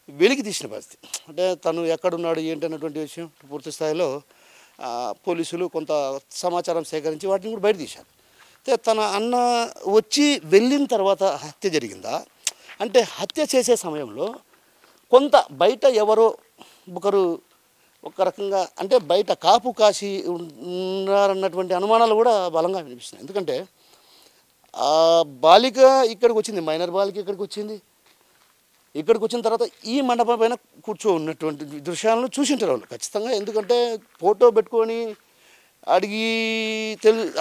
వెలికి తీసిన పరిస్థితి. అంటే తను ఎక్కడున్నాడు ఏంటన్నటువంటి విషయం పూర్తి స్థాయిలో పోలీసులు కొంత సమాచారం సేకరించి వాటిని కూడా బయట తీశారు. అయితే తన అన్న వచ్చి వెళ్ళిన తర్వాత హత్య జరిగిందా, అంటే హత్య చేసే సమయంలో కొంత బయట ఎవరో ఒకరు ఒక రకంగా, అంటే బయట కాపు కాసి ఉన్నారన్నటువంటి అనుమానాలు కూడా బలంగా వినిపిస్తున్నాయి. ఎందుకంటే ఆ బాలిక ఇక్కడికి వచ్చింది, మైనర్ బాలిక ఇక్కడికి వచ్చిన తర్వాత ఈ మండపం పైన ఉన్నటువంటి దృశ్యాలను చూసింటారు వాళ్ళు ఖచ్చితంగా. ఎందుకంటే ఫోటో పెట్టుకొని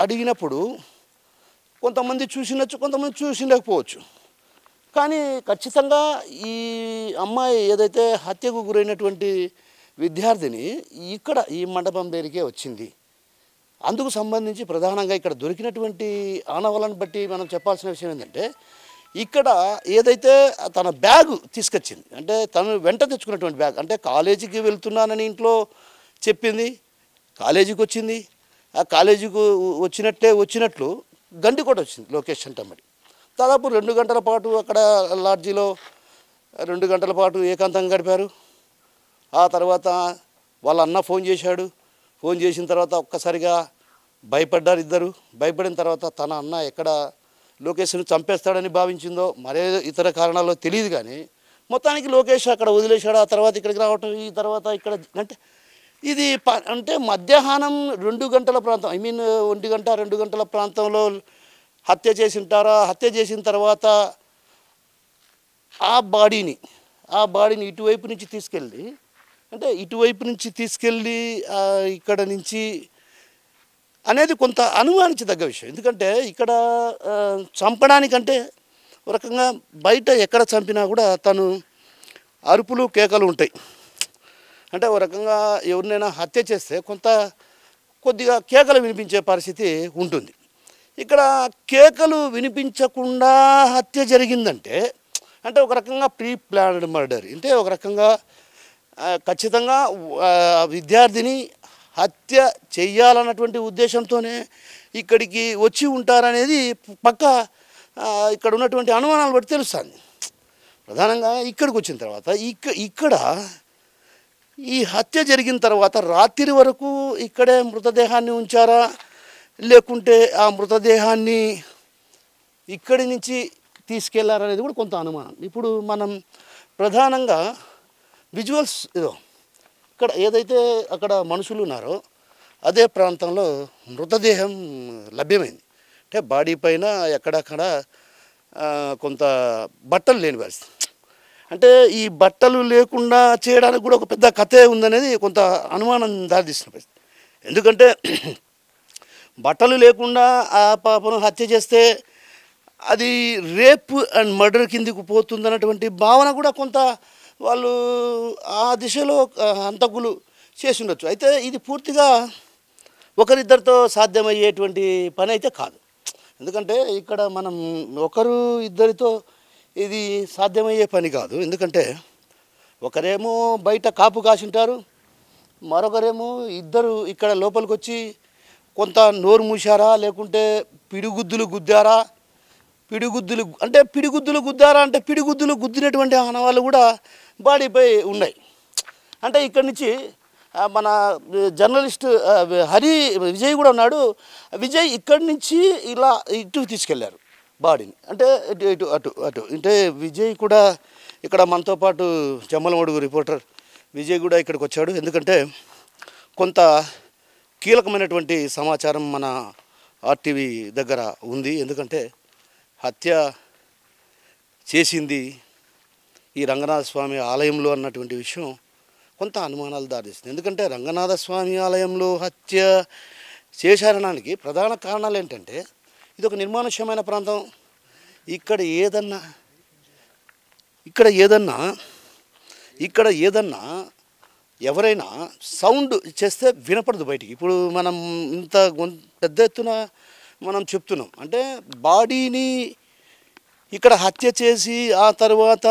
అడిగినప్పుడు కొంతమంది చూసినచ్చు, కొంతమంది చూసిండకపోవచ్చు. కానీ ఖచ్చితంగా ఈ అమ్మాయి ఏదైతే హత్యకు గురైనటువంటి విద్యార్థిని ఇక్కడ ఈ మండపం దగ్గరికే వచ్చింది. అందుకు సంబంధించి ప్రధానంగా ఇక్కడ దొరికినటువంటి ఆనవాళ్ళను బట్టి మనం చెప్పాల్సిన విషయం ఏంటంటే, ఇక్కడ ఏదైతే తన బ్యాగు తీసుకొచ్చింది, అంటే తను వెంట తెచ్చుకున్నటువంటి బ్యాగ్, అంటే కాలేజీకి వెళ్తున్నానని ఇంట్లో చెప్పింది, కాలేజీకి వచ్చింది, ఆ కాలేజీకి వచ్చినట్లు గండికోట వచ్చింది లొకేషన్ టమ్మడి. దాదాపు 2 గంటల పాటు అక్కడ లాడ్జీలో 2 గంటల పాటు ఏకాంతంగా గడిపారు. ఆ తర్వాత వాళ్ళ అన్న ఫోన్ చేసిన తర్వాత ఒక్కసారిగా భయపడ్డారు ఇద్దరు. భయపడిన తర్వాత తన అన్న ఎక్కడ లోకేష్ను చంపేస్తాడని భావించిందో మరే ఇతర కారణాల్లో తెలియదు, కానీ మొత్తానికి లోకేష్ అక్కడ వదిలేశాడు. ఆ తర్వాత ఇక్కడికి రావటం, ఈ తర్వాత ఇక్కడ, అంటే ఇది అంటే మధ్యాహ్నం 2 గంటల ప్రాంతం, 1 గంట 2 గంటల ప్రాంతంలో హత్య చేసిన తర్వాత ఆ బాడీని ఇటువైపు నుంచి తీసుకెళ్ళి ఇక్కడ నుంచి అనేది కొంత అనుమానించదగ్గ విషయం. ఎందుకంటే ఇక్కడ చంపడానికంటే ఒక రకంగా బయట ఎక్కడ చంపినా కూడా తను అరుపులు కేకలు ఉంటాయి. అంటే ఒక రకంగా ఎవరినైనా హత్య చేస్తే కొద్దిగా కేకలు వినిపించే పరిస్థితి ఉంటుంది. ఇక్కడ కేకలు వినిపించకుండా హత్య జరిగిందంటే అంటే ఒక రకంగా ప్రీ ప్లాన్డ్ మర్డర్. అంటే ఒక రకంగా ఖచ్చితంగా విద్యార్థిని హత్య చెయ్యాలన్నటువంటి ఉద్దేశంతోనే ఇక్కడికి వచ్చి ఉంటారనేది పక్కా ఇక్కడ ఉన్నటువంటి అనుమానాలు బట్టి తెలుస్తుంది. ప్రధానంగా ఇక్కడికి వచ్చిన తర్వాత ఇక్కడ ఈ హత్య జరిగిన తర్వాత రాత్రి వరకు ఇక్కడే మృతదేహాన్ని ఉంచారా, లేకుంటే ఆ మృతదేహాన్ని ఇక్కడి నుంచి తీసుకెళ్లారనేది కూడా కొంత అనుమానం. ఇప్పుడు మనం ప్రధానంగా విజువల్స్ ఇక్కడ ఏదైతే అక్కడ మనుషులు ఉన్నారో అదే ప్రాంతంలో మృతదేహం లభ్యమైంది. అంటే బాడీ పైన ఎక్కడక్కడ కొంత బట్టలు లేని పరిస్థితి. అంటే ఈ బట్టలు లేకుండా చేయడానికి కూడా ఒక పెద్ద కథే ఉందనేది కొంత అనుమానం దారితీస్తున్న పరిస్థితి. ఎందుకంటే బట్టలు లేకుండా ఆ పాపను హత్య చేస్తే అది రేప్ అండ్ మర్డర్ కిందికి పోతుందన్నటువంటి భావన కూడా కొంత వాళ్ళు ఆ దిశలో హంతకులు చేసి ఉండొచ్చు. అయితే ఇది పూర్తిగా ఒకరిద్దరితో సాధ్యమయ్యేటువంటి పని అయితే కాదు. ఎందుకంటే ఇక్కడ మనం ఒకరు ఇద్దరితో ఇది సాధ్యమయ్యే పని కాదు. ఎందుకంటే ఒకరేమో బయట కాపు కాసింటారు, మరొకరేమో ఇద్దరు ఇక్కడ లోపలికి వచ్చి కొంత నోరు మూసారా, లేకుంటే పిడిగుద్దులు గుద్దారా. పిడిగుద్దులు గుద్దినటువంటి ఆనవాళ్ళు కూడా బాడీపై ఉన్నాయి. అంటే ఇక్కడి నుంచి మన జర్నలిస్ట్ విజయ్ కూడా ఉన్నాడు. విజయ్ ఇక్కడి నుంచి ఇలా ఇటు తీసుకెళ్లారు బాడీని. అంటే అటు అంటే విజయ్ కూడా ఇక్కడ మనతో పాటు జమ్మలమడుగు రిపోర్టర్ విజయ్ కూడా ఇక్కడికి వచ్చాడు. ఎందుకంటే కొంత కీలకమైనటువంటి సమాచారం మన ఆర్టీవీ దగ్గర ఉంది. ఎందుకంటే హత్య చేసింది ఈ రంగనాథ స్వామి ఆలయంలో అన్నటువంటి విషయం కొంత అనుమానాలు దారిస్తుంది. ఎందుకంటే రంగనాథ స్వామి ఆలయంలో హత్య చేశారనడానికి ప్రధాన కారణాలు ఏంటంటే ఇది ఒక నిర్మానుష్యమైన ప్రాంతం. ఇక్కడ ఏదన్నా ఎవరైనా సౌండ్ చేస్తే వినపడదు బయటికి. ఇప్పుడు మనం ఇంత పెద్ద ఎత్తున మనం చెప్తున్నాం అంటే బాడీని ఇక్కడ హత్య చేసి ఆ తర్వాత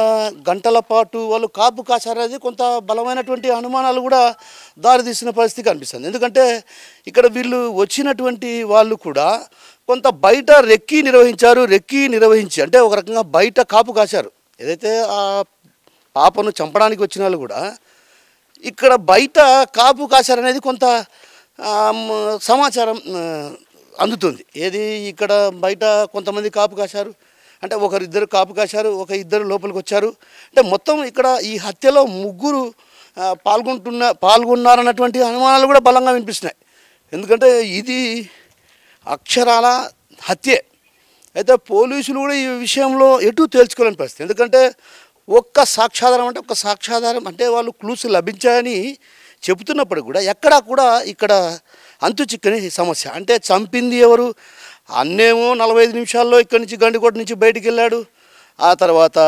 గంటల పాటు వాళ్ళు కాపు కాశారనేది కొంత బలమైనటువంటి అనుమానాలు కూడా దారితీసిన పరిస్థితి కనిపిస్తుంది. ఎందుకంటే ఇక్కడ వీళ్ళు వచ్చినటువంటి వాళ్ళు కూడా కొంత బయట రెక్కి నిర్వహించి అంటే ఒక రకంగా బయట కాపు కాశారు. ఏదైతే ఆ పాపను చంపడానికి వచ్చిన వాళ్ళు కూడా ఇక్కడ బయట కాపు కాశారనేది కొంత సమాచారం అందుతుంది. ఏది ఇక్కడ బయట కొంతమంది కాపు కాశారు అంటే ఒకరిద్దరు కాపు కాశారు, ఇద్దరు లోపలికి వచ్చారు. అంటే మొత్తం ఇక్కడ ఈ హత్యలో ముగ్గురు పాల్గొన్నారన్నటువంటి అనుమానాలు కూడా బలంగా వినిపిస్తున్నాయి. ఎందుకంటే ఇది అక్షరాల హత్యే. అయితే పోలీసులు కూడా ఈ విషయంలో ఎటు తేల్చుకోలేని పరిస్థితి. ఎందుకంటే ఒక్క సాక్ష్యాధారం అంటే వాళ్ళు క్లూస్ లభించాయని చెబుతున్నప్పుడు కూడా ఎక్కడా కూడా ఇక్కడ అంతు చిక్కని సమస్య. అంటే చంపింది ఎవరు? అన్నేమో 45 నిమిషాల్లో ఇక్కడి నుంచి గండికోట నుంచి బయటికి వెళ్ళాడు. ఆ తర్వాత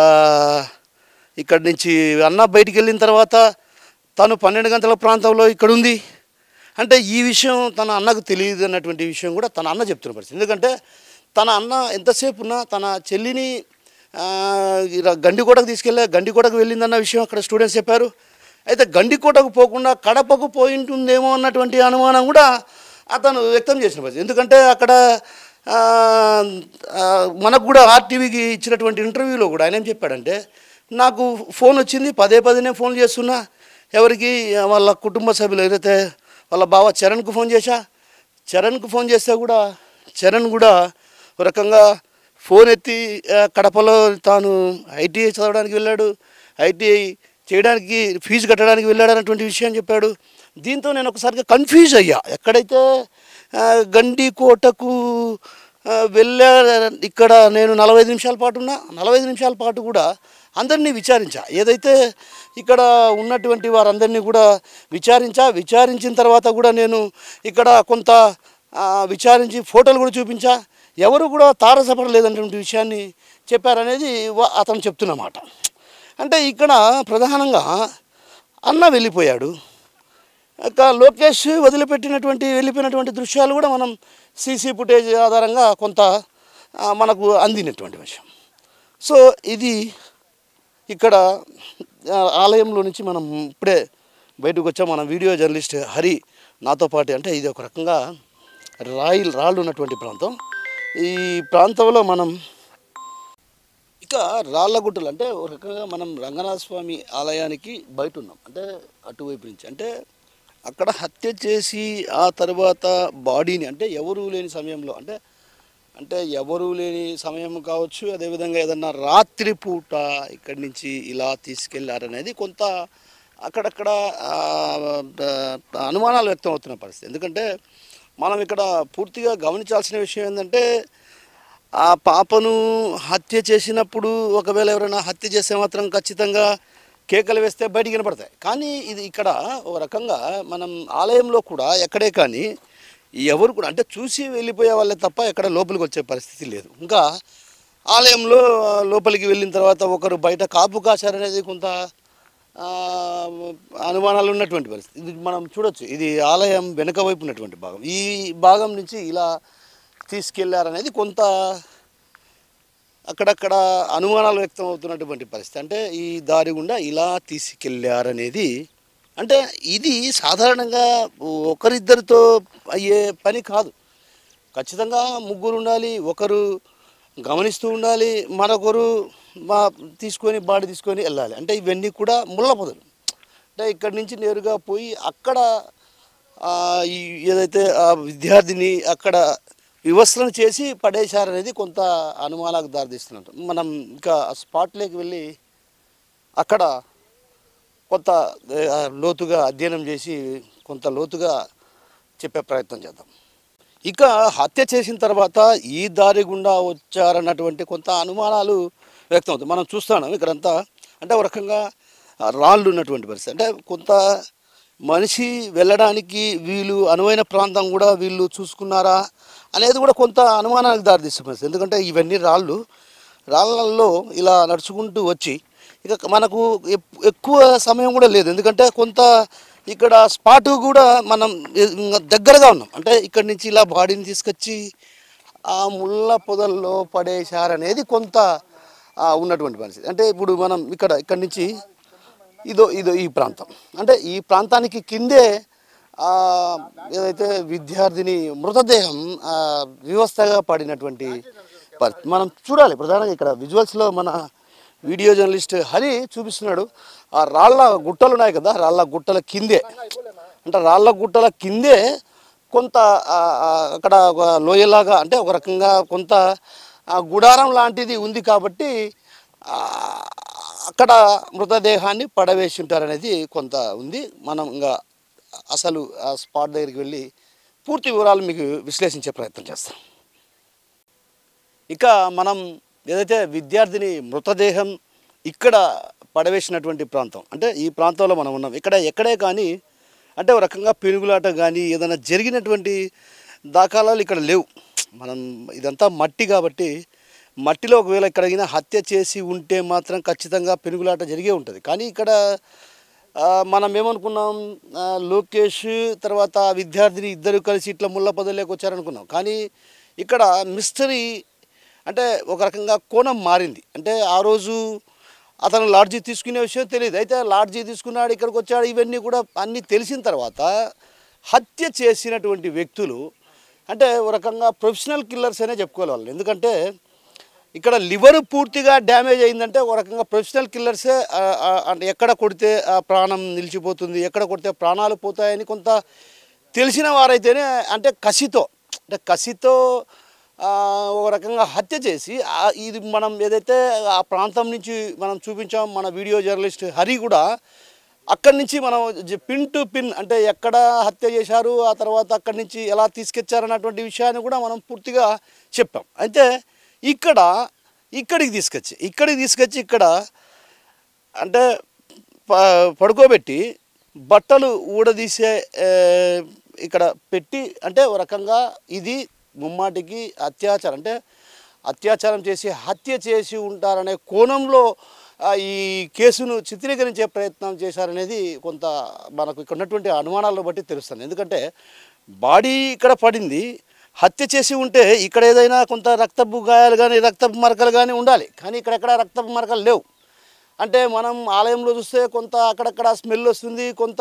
ఇక్కడి నుంచి అన్న బయటికి వెళ్ళిన తర్వాత తను 12 గంటల ప్రాంతంలో ఇక్కడ ఉంది. అంటే ఈ విషయం తన అన్నకు తెలియదు అన్నటువంటి విషయం కూడా తన అన్న చెప్తున్న పరిస్థితి. ఎందుకంటే తన అన్న ఎంతసేపు ఉన్నా తన చెల్లిని గండికోటకు వెళ్ళిందన్న విషయం అక్కడ స్టూడెంట్స్ చెప్పారు. అయితే గండికోటకు పోకుండా కడపకు పోయి ఉంటుందేమో అన్నటువంటి అనుమానం కూడా అతను వ్యక్తం చేసిన పరిస్థితి. ఎందుకంటే అక్కడ మనకు కూడా ఆర్టీవీకి ఇచ్చినటువంటి ఇంటర్వ్యూలో కూడా ఆయన ఏం చెప్పాడంటే నాకు ఫోన్ వచ్చింది, పదే ఫోన్ చేస్తున్నా. ఎవరికి? వాళ్ళ కుటుంబ సభ్యులు ఏదైతే వాళ్ళ బావ చరణ్కు ఫోన్ చేస్తే కూడా చరణ్ కూడా ఒక రకంగా ఫోన్ ఎత్తి కడపలో తాను ఐటీఐ చదవడానికి వెళ్ళాడు, ఐటీఐ చేయడానికి ఫీజు కట్టడానికి వెళ్ళాడు అన్నటువంటి విషయం చెప్పాడు. దీంతో నేను ఒకసారిగా కన్ఫ్యూజ్ అయ్యా. ఎక్కడైతే గండికోటకు వెళ్ళా ఇక్కడ నేను 45 నిమిషాల పాటు ఉన్నా. 45 నిమిషాల పాటు కూడా అందరినీ విచారించా. ఏదైతే ఇక్కడ ఉన్నటువంటి వారందరినీ కూడా విచారించిన తర్వాత కూడా నేను ఇక్కడ కొంత విచారించి ఫోటోలు కూడా చూపించా. ఎవరు కూడా తారసపడలేదన్నటువంటి విషయాన్ని చెప్పారనేది అతను చెప్తున్నమాట. అంటే ఇక్కడ ప్రధానంగా అన్న వెళ్ళిపోయాడు, లోకేష్ వెళ్ళిపోయినటువంటి దృశ్యాలు కూడా మనం సీసీ ఫుటేజ్ ఆధారంగా కొంత మనకు అందినటువంటి విషయం. సో ఇది ఇక్కడ ఆలయంలో నుంచి మనం ఇప్పుడే బయటకు వచ్చాం. మన వీడియో జర్నలిస్ట్ హరి నాతో పాటు. అంటే ఇది ఒక రకంగా రాళ్ళు ఉన్నటువంటి ప్రాంతం. ఈ ప్రాంతంలో మనం ఇక రాళ్ళగుట్టలు అంటే ఒక రకంగా మనం రంగనాథ స్వామి ఆలయానికి బయట ఉన్నాం, అంటే అటువైపు నుంచి. అంటే అక్కడ హత్య చేసి ఆ తర్వాత బాడీని అంటే ఎవరూ లేని సమయంలో అంటే ఎవరూ లేని సమయం కావచ్చు, అదేవిధంగా ఏదన్నా రాత్రిపూట ఇక్కడి నుంచి ఇలా తీసుకెళ్లారనేది కొంత అక్కడక్కడ అనుమానాలు వ్యక్తం అవుతున్న పరిస్థితి. ఎందుకంటే మనం ఇక్కడ పూర్తిగా గమనించాల్సిన విషయం ఏంటంటే ఆ పాపను హత్య చేసినప్పుడు ఒకవేళ ఎవరైనా హత్య చేస్తే మాత్రం ఖచ్చితంగా కేకలు వేస్తే బయటికి వినపడతాయి. కానీ ఇది ఇక్కడ ఒక రకంగా మనం ఆలయంలో కూడా ఎక్కడే కానీ ఎవరు కూడా అంటే చూసి వెళ్ళిపోయే వాళ్ళే తప్ప ఎక్కడ లోపలికి వచ్చే పరిస్థితి లేదు. ఇంకా ఆలయంలో లోపలికి వెళ్ళిన తర్వాత ఒకరు బయట కాపు కాశారనేది కొంత అనుమానాలు ఉన్నటువంటి పరిస్థితి. ఇది మనం చూడొచ్చు, ఇది ఆలయం వెనుక వైపు ఉన్నటువంటి భాగం. ఈ భాగం నుంచి ఇలా తీసుకెళ్లారనేది కొంత అక్కడక్కడ అనుమానాలు వ్యక్తం అవుతున్నటువంటి పరిస్థితి. అంటే ఈ దారి గుండా ఇలా తీసుకెళ్లారనేది అంటే ఇది సాధారణంగా ఒకరిద్దరితో అయ్యే పని కాదు. ఖచ్చితంగా ముగ్గురు ఉండాలి, ఒకరు గమనిస్తూ ఉండాలి, మరొకరు బాడీ తీసుకొని వెళ్ళాలి. అంటే ఇవన్నీ కూడా ముళ్ళ పొదలు. అంటే ఇక్కడి నుంచి నేరుగా పోయి అక్కడ ఏదైతే ఆ విద్యార్థిని అక్కడ వివస్త్రణ చేసి పడేశారనేది కొంత అనుమానాలకు దారితీస్తున్నట్టు. మనం ఇంకా స్పాట్లోకి వెళ్ళి అక్కడ కొంత లోతుగా అధ్యయనం చేసి కొంత లోతుగా చెప్పే ప్రయత్నం చేద్దాం. ఇక హత్య చేసిన తర్వాత ఈ దారి గుండా వచ్చారన్నటువంటి కొంత అనుమానాలు వ్యక్తం అవుతాయి. మనం చూస్తున్నాం ఇక్కడంతా అంటే ఒక రకంగా రాళ్ళు ఉన్నటువంటి పరిస్థితి. అంటే కొంత మనిషి వెళ్ళడానికి వీళ్ళు అనువైన ప్రాంతం కూడా వీళ్ళు చూసుకున్నారా అనేది కూడా కొంత అనుమానానికి దారితీస్తుంది. ఎందుకంటే ఇవన్నీ రాళ్ళల్లో ఇలా నడుచుకుంటూ వచ్చి ఇక మనకు ఎక్కువ సమయం కూడా లేదు. ఎందుకంటే కొంత ఇక్కడ స్పాటు కూడా మనం దగ్గరగా ఉన్నాం. అంటే ఇక్కడి నుంచి ఇలా బాడీని తీసుకొచ్చి ఆ ముళ్ళ పొదల్లో పడేశారనేది కొంత ఉన్నటువంటి పరిస్థితి. అంటే ఇప్పుడు మనం ఇక్కడి నుంచి ఇదో ఈ ప్రాంతం, అంటే ఈ ప్రాంతానికి కిందే ఏదైతే విద్యార్థిని మృతదేహం వ్యవస్థగా పడినటువంటి పరిస్థితి మనం చూడాలి. ప్రధానంగా ఇక్కడ విజువల్స్లో మన వీడియో జర్నలిస్ట్ హరి చూపిస్తున్నాడు. ఆ రాళ్ళ గుట్టలు ఉన్నాయి కదా, రాళ్ళ గుట్టల కిందే అంటే రాళ్ళ గుట్టల కిందే కొంత అక్కడ ఒక లోయలాగా అంటే ఒక రకంగా కొంత గుడారం లాంటిది ఉంది. కాబట్టి అక్కడ మృతదేహాన్ని పడవేసి ఉంటారనేది కొంత ఉంది. మనం ఇంకా అసలు ఆ స్పాట్ దగ్గరికి వెళ్ళి పూర్తి వివరాలు మీకు విశ్లేషించే ప్రయత్నం చేస్తాం. ఇక మనం ఏదైతే విద్యార్థిని మృతదేహం ఇక్కడ పడవేసినటువంటి ప్రాంతం అంటే ఈ ప్రాంతంలో మనం ఉన్నాం. ఇక్కడ ఎక్కడే కానీ అంటే ఒక రకంగా పెనుగులాట కానీ ఏదైనా జరిగినటువంటి దాఖలాలు ఇక్కడ లేవు. మనం ఇదంతా మట్టి కాబట్టి మట్టిలో ఒకవేళ ఎక్కడైనా హత్య చేసి ఉంటే మాత్రం ఖచ్చితంగా పెనుగులాట జరిగే ఉంటుంది. కానీ ఇక్కడ మనం ఏమనుకున్నాం, లోకేష్ తర్వాత విద్యార్థిని ఇద్దరు కలిసి ఇట్లా ముళ్ళ పొదల్లోకి వచ్చారనుకున్నాం. కానీ ఇక్కడ మిస్టరీ అంటే ఒక రకంగా కోణం మారింది. అంటే ఆ రోజు అతను లాడ్జీ తీసుకునే విషయం తెలియదు, అయితే లాడ్జీ తీసుకున్నాడు, ఇక్కడికి వచ్చాడు, ఇవన్నీ కూడా అన్నీ తెలిసిన తర్వాత హత్య చేసినటువంటి వ్యక్తులు అంటే ఒక రకంగా ప్రొఫెషనల్ కిల్లర్స్ అనే చెప్పుకోవాలి వాళ్ళు. ఎందుకంటే ఇక్కడ లివర్ పూర్తిగా డ్యామేజ్ అయిందంటే ఒక రకంగా ప్రొఫెషనల్ కిల్లర్సే. అంటే ఎక్కడ కొడితే ఆ ప్రాణం నిలిచిపోతుంది, ఎక్కడ కొడితే ప్రాణాలు పోతాయని కొంత తెలిసిన వారైతేనే అంటే కసితో ఒక రకంగా హత్య చేసి ఇది మనం ఏదైతే ఆ ప్రాంతం నుంచి మనం చూపించాం, మన వీడియో జర్నలిస్ట్ హరి కూడా అక్కడి నుంచి మనం పిన్ టు పిన్ అంటే ఎక్కడ హత్య చేశారు, ఆ తర్వాత అక్కడి నుంచి ఎలా తీసుకొచ్చారన్నటువంటి విషయాన్ని కూడా మనం పూర్తిగా చెప్పాం. అయితే ఇక్కడికి తీసుకొచ్చి ఇక్కడ అంటే పడుకోబెట్టి బట్టలు ఊడదీసే ఇక్కడ పెట్టి అంటే ఒక రకంగా ఇది ముమ్మాటికి అత్యాచారం. అంటే అత్యాచారం చేసి హత్య చేసి ఉంటారనే కోణంలో ఈ కేసును చిత్రీకరించే ప్రయత్నం చేశారనేది కొంత మనకు ఇక్కడ ఉన్నటువంటి అనుమానాలను బట్టి తెలుస్తుంది. ఎందుకంటే బాడీ ఇక్కడ పడింది, హత్య చేసి ఉంటే ఇక్కడ ఏదైనా కొంత రక్తపు గాయాలు కానీ రక్తపు మరకలు కానీ ఉండాలి, కానీ ఇక్కడెక్కడ రక్తపు మరకలు లేవు. అంటే మనం ఆలయంలో చూస్తే కొంత అక్కడక్కడ స్మెల్ వస్తుంది, కొంత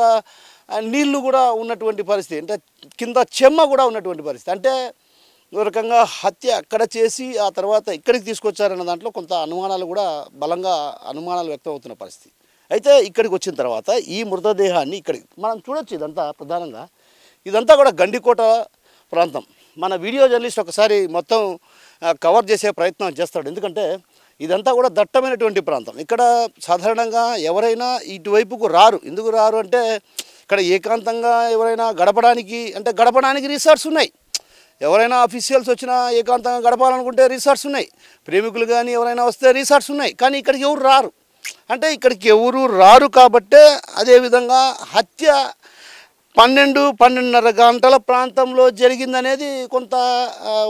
నీళ్లు కూడా ఉన్నటువంటి పరిస్థితి, అంటే కింద చెమ్మ కూడా ఉన్నటువంటి పరిస్థితి. అంటే ఒక రకంగా హత్య అక్కడ చేసి ఆ తర్వాత ఇక్కడికి తీసుకొచ్చారన్న దాంట్లో కొంత అనుమానాలు కూడా బలంగా అనుమానాలు వ్యక్తం అవుతున్న పరిస్థితి. అయితే ఇక్కడికి వచ్చిన తర్వాత ఈ మృతదేహాన్ని ఇక్కడికి మనం చూడొచ్చు. ఇదంతా ప్రధానంగా ఇదంతా కూడా గండికోట ప్రాంతం. మన వీడియో జర్నలిస్ట్ ఒకసారి మొత్తం కవర్ చేసే ప్రయత్నం చేస్తాడు. ఎందుకంటే ఇదంతా కూడా దట్టమైనటువంటి ప్రాంతం. ఇక్కడ సాధారణంగా ఎవరైనా ఇటువైపుకు రారు. ఎందుకు రారు అంటే ఇక్కడ ఏకాంతంగా ఎవరైనా గడపడానికి రిసార్ట్స్ ఉన్నాయి. ఎవరైనా అఫీషియల్స్ వచ్చినా ఏకాంతంగా గడపాలనుకుంటే రిసార్ట్స్ ఉన్నాయి. ప్రేమికులు కానీ ఎవరైనా వస్తే రిసార్ట్స్ ఉన్నాయి. కానీ ఇక్కడికి ఎవరు రారు. అంటే ఇక్కడికి ఎవరు రారు కాబట్టే అదేవిధంగా హత్య 12-12:30 గంటల ప్రాంతంలో జరిగిందనేది కొంత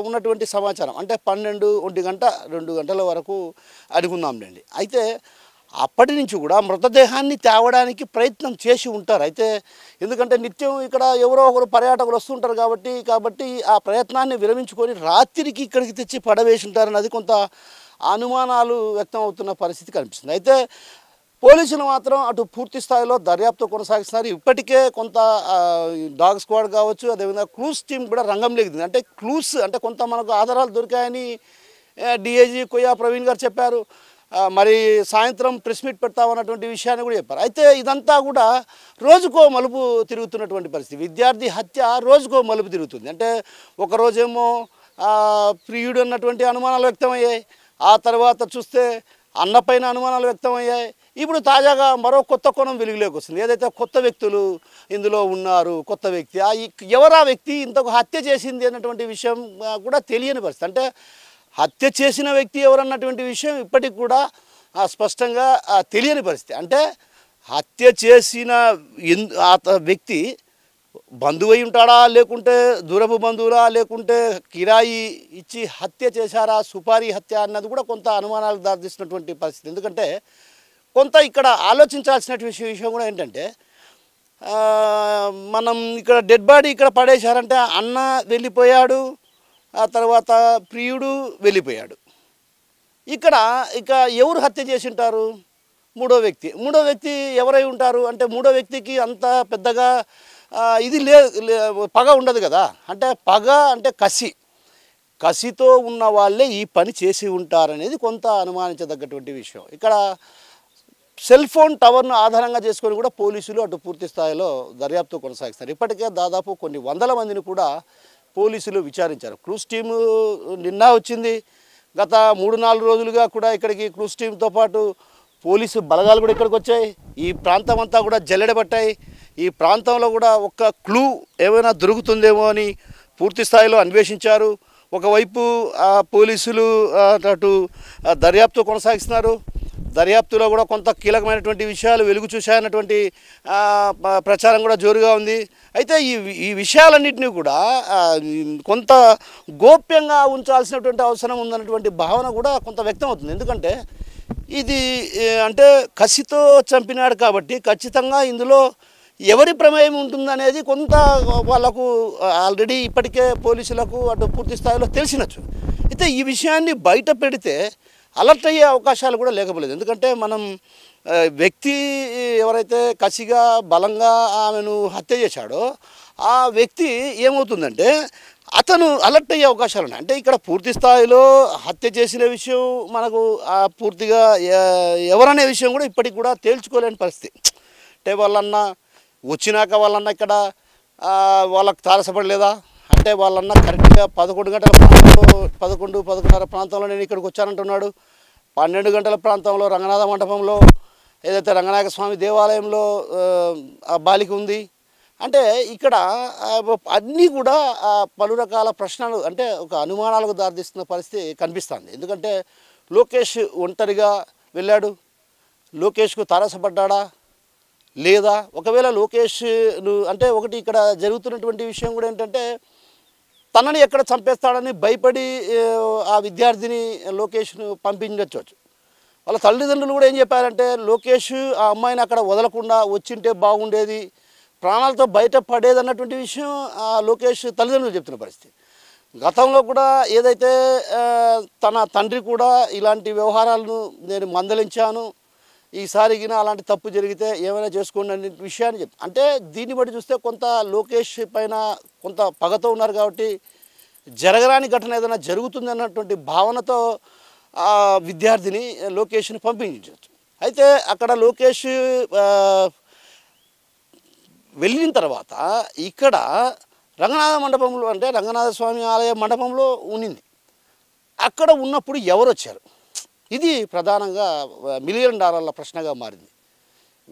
ఉన్నటువంటి సమాచారం. అంటే 12, 1 గంట 2 గంటల వరకు అనుకుందాంలేండి. అయితే అప్పటి నుంచి కూడా మృతదేహాన్ని తేవడానికి ప్రయత్నం చేసి ఉంటారు. అయితే ఎందుకంటే నిత్యం ఇక్కడ ఎవరో ఒకరు పర్యాటకులు వస్తుంటారు కాబట్టి ఆ ప్రయత్నాన్ని విరమించుకొని రాత్రికి ఇక్కడికి తెచ్చి పడవేసి ఉంటారన్నది కొంత అనుమానాలు వ్యక్తం అవుతున్న పరిస్థితి కనిపిస్తుంది. అయితే పోలీసులు మాత్రం అటు పూర్తి స్థాయిలో దర్యాప్తు కొనసాగిస్తున్నారు. ఇప్పటికే కొంత డాగ్ స్క్వాడ్ కావచ్చు, అదేవిధంగా క్లూస్ టీం కూడా రంగంలోకి దిగింది. అంటే క్లూస్ అంటే కొంత మనకు ఆధారాలు దొరికాయని డిఐజీ కొయ్యా ప్రవీణ్ గారు చెప్పారు. మరి సాయంత్రం ప్రెస్ మీట్ పెడతామన్నటువంటి విషయాన్ని కూడా చెప్పారు. అయితే ఇదంతా కూడా రోజుకో మలుపు తిరుగుతున్నటువంటి పరిస్థితి. విద్యార్థి హత్య రోజుకో మలుపు తిరుగుతుంది. అంటే ఒకరోజేమో ప్రియుడు అన్నటువంటి అనుమానాలు వ్యక్తమయ్యాయి, ఆ తర్వాత చూస్తే అన్నపైన అనుమానాలు వ్యక్తమయ్యాయి. ఇప్పుడు తాజాగా మరో కొత్త కోణం వెలుగులోకి వస్తుంది. ఏదైతే కొత్త వ్యక్తులు ఇందులో ఉన్నారు, కొత్త వ్యక్తి ఎవరా వ్యక్తి ఇంతకు హత్య చేసింది అన్నటువంటి విషయం కూడా తెలియని పరిస్థితి. అంటే హత్య చేసిన వ్యక్తి ఎవరన్నటువంటి విషయం ఇప్పటికి కూడా స్పష్టంగా తెలియని పరిస్థితి. అంటే హత్య చేసిన వ్యక్తి బంధువై ఉంటాడా, లేకుంటే దూరపు బంధువులా, లేకుంటే కిరాయి ఇచ్చి హత్య చేశారా, సుపారీ హత్య అన్నది కూడా కొంత అనుమానాలకు దారితీస్తున్నటువంటి పరిస్థితి. ఎందుకంటే కొంత ఇక్కడ ఆలోచించాల్సిన విషయం కూడా ఏంటంటే మనం ఇక్కడ డెడ్ బాడీ ఇక్కడ పడేశారంటే అన్న వెళ్ళిపోయాడు, ఆ తర్వాత ప్రియుడు వెళ్ళిపోయాడు. ఇక ఎవరు హత్య చేసి ఉంటారు? మూడో వ్యక్తి ఎవరై ఉంటారు? అంటే మూడో వ్యక్తికి అంత పెద్దగా ఇది పగ ఉండదు కదా. అంటే పగ అంటే కసితో ఉన్న వాళ్ళే ఈ పని చేసి ఉంటారనేది కొంత అనుమానించదగ్గటువంటి విషయం. ఇక్కడ సెల్ ఫోన్ టవర్ను ఆధారంగా చేసుకొని కూడా పోలీసులు అటు పూర్తి స్థాయిలో దర్యాప్తు కొనసాగిస్తారు. ఇప్పటికే దాదాపు కొన్ని వందల మందిని కూడా పోలీసులు విచారించారు. క్రూజ్ టీము నిన్న వచ్చింది. గత 3-4 రోజులుగా కూడా ఇక్కడికి క్రూజ్ టీంతో పాటు పోలీసు బలగాలు కూడా ఇక్కడికి వచ్చాయి. ఈ ప్రాంతం అంతా కూడా జల్లెడబట్టాయి. ఈ ప్రాంతంలో కూడా ఒక్క క్లూ ఏమైనా దొరుకుతుందేమో అని పూర్తి స్థాయిలో అన్వేషించారు. ఒకవైపు పోలీసులు అటు దర్యాప్తు కొనసాగిస్తున్నారు. దర్యాప్తులో కూడా కొంత కీలకమైనటువంటి విషయాలు వెలుగు చూశాయన్నటువంటి ప్రచారం కూడా జోరుగా ఉంది. అయితే ఈ విషయాలన్నింటినీ కూడా కొంత గోప్యంగా ఉంచాల్సినటువంటి అవసరం ఉందన్నటువంటి భావన కూడా కొంత వ్యక్తం అవుతుంది. ఎందుకంటే ఇది అంటే కసితో చంపినాడు కాబట్టి ఖచ్చితంగా ఇందులో ఎవరి ప్రమేయం ఉంటుందనేది కొంత వాళ్ళకు ఆల్రెడీ ఇప్పటికే పోలీసులకు అటు పూర్తి స్థాయిలో తెలిసినచ్చు. అయితే ఈ విషయాన్ని బయట పెడితే అలర్ట్ అయ్యే అవకాశాలు కూడా లేకపోలేదు. ఎందుకంటే మనం వ్యక్తి ఎవరైతే కసిగా బలంగా ఆమెను హత్య చేశాడో ఆ వ్యక్తి ఏమవుతుందంటే అతను అలర్ట్ అయ్యే అవకాశాలు ఉన్నాయి. అంటే ఇక్కడ పూర్తి స్థాయిలో హత్య చేసిన విషయం మనకు పూర్తిగా ఎవరనే విషయం కూడా ఇప్పటికి కూడా తేల్చుకోలేని పరిస్థితి. అంటే వాళ్ళన్నా వచ్చినాక వాళ్ళన్నా ఇక్కడ వాళ్ళకు తారసపడలేదా? అంటే వాళ్ళన్నా కరెక్ట్గా 11 గంటల ప్రాంతంలో 11-11:30 ప్రాంతంలో నేను ఇక్కడికి వచ్చానంటున్నాడు. 12 గంటల ప్రాంతంలో రంగనాథ మండపంలో ఏదైతే రంగనాయక స్వామి దేవాలయంలో బాలిక ఉంది. అంటే ఇక్కడ అన్నీ కూడా పలు రకాల ప్రశ్నలు అంటే ఒక అనుమానాలకు దారితీస్తున్న పరిస్థితి కనిపిస్తుంది. ఎందుకంటే లోకేష్ ఒంటరిగా వెళ్ళాడు, లోకేష్కు తారసపడ్డా లేదా? ఒకవేళ లోకేష్ అంటే ఒకటి ఇక్కడ జరుగుతున్నటువంటి విషయం కూడా ఏంటంటే తనని ఎక్కడ చంపేస్తాడని భయపడి ఆ విద్యార్థిని లోకేష్ను పంపించవచ్చు. వాళ్ళ తల్లిదండ్రులు కూడా ఏం చెప్పారంటే లోకేష్ ఆ అమ్మాయిని అక్కడ వదలకుండా వచ్చింటే బాగుండేది, ప్రాణాలతో బయటపడేది అన్నటువంటి విషయం ఆ లోకేష్ తల్లిదండ్రులు చెప్తున్న పరిస్థితి. గతంలో కూడా ఏదైతే తన తండ్రి కూడా ఇలాంటి వ్యవహారాలను నేను మందలించాను, ఈసారిగిన అలాంటి తప్పు జరిగితే ఏమైనా చేసుకోండి అనే విషయాన్ని అంటే దీన్ని బట్టి చూస్తే కొంత లోకేష్ పైన కొంత పగతో ఉన్నారు కాబట్టి జరగరాని ఘటన ఏదైనా జరుగుతుంది అన్నటువంటి భావనతో ఆ విద్యార్థిని లోకేష్ని పంపించవచ్చు. అయితే అక్కడ లోకేష్ వెళ్ళిన తర్వాత ఇక్కడ రంగనాథ మండపంలో అంటే రంగనాథ స్వామి ఆలయ మండపంలో ఉన్నింది. అక్కడ ఉన్నప్పుడు ఎవరు వచ్చారు, ఇది ప్రధానంగా $1,000,000 ప్రశ్నగా మారింది.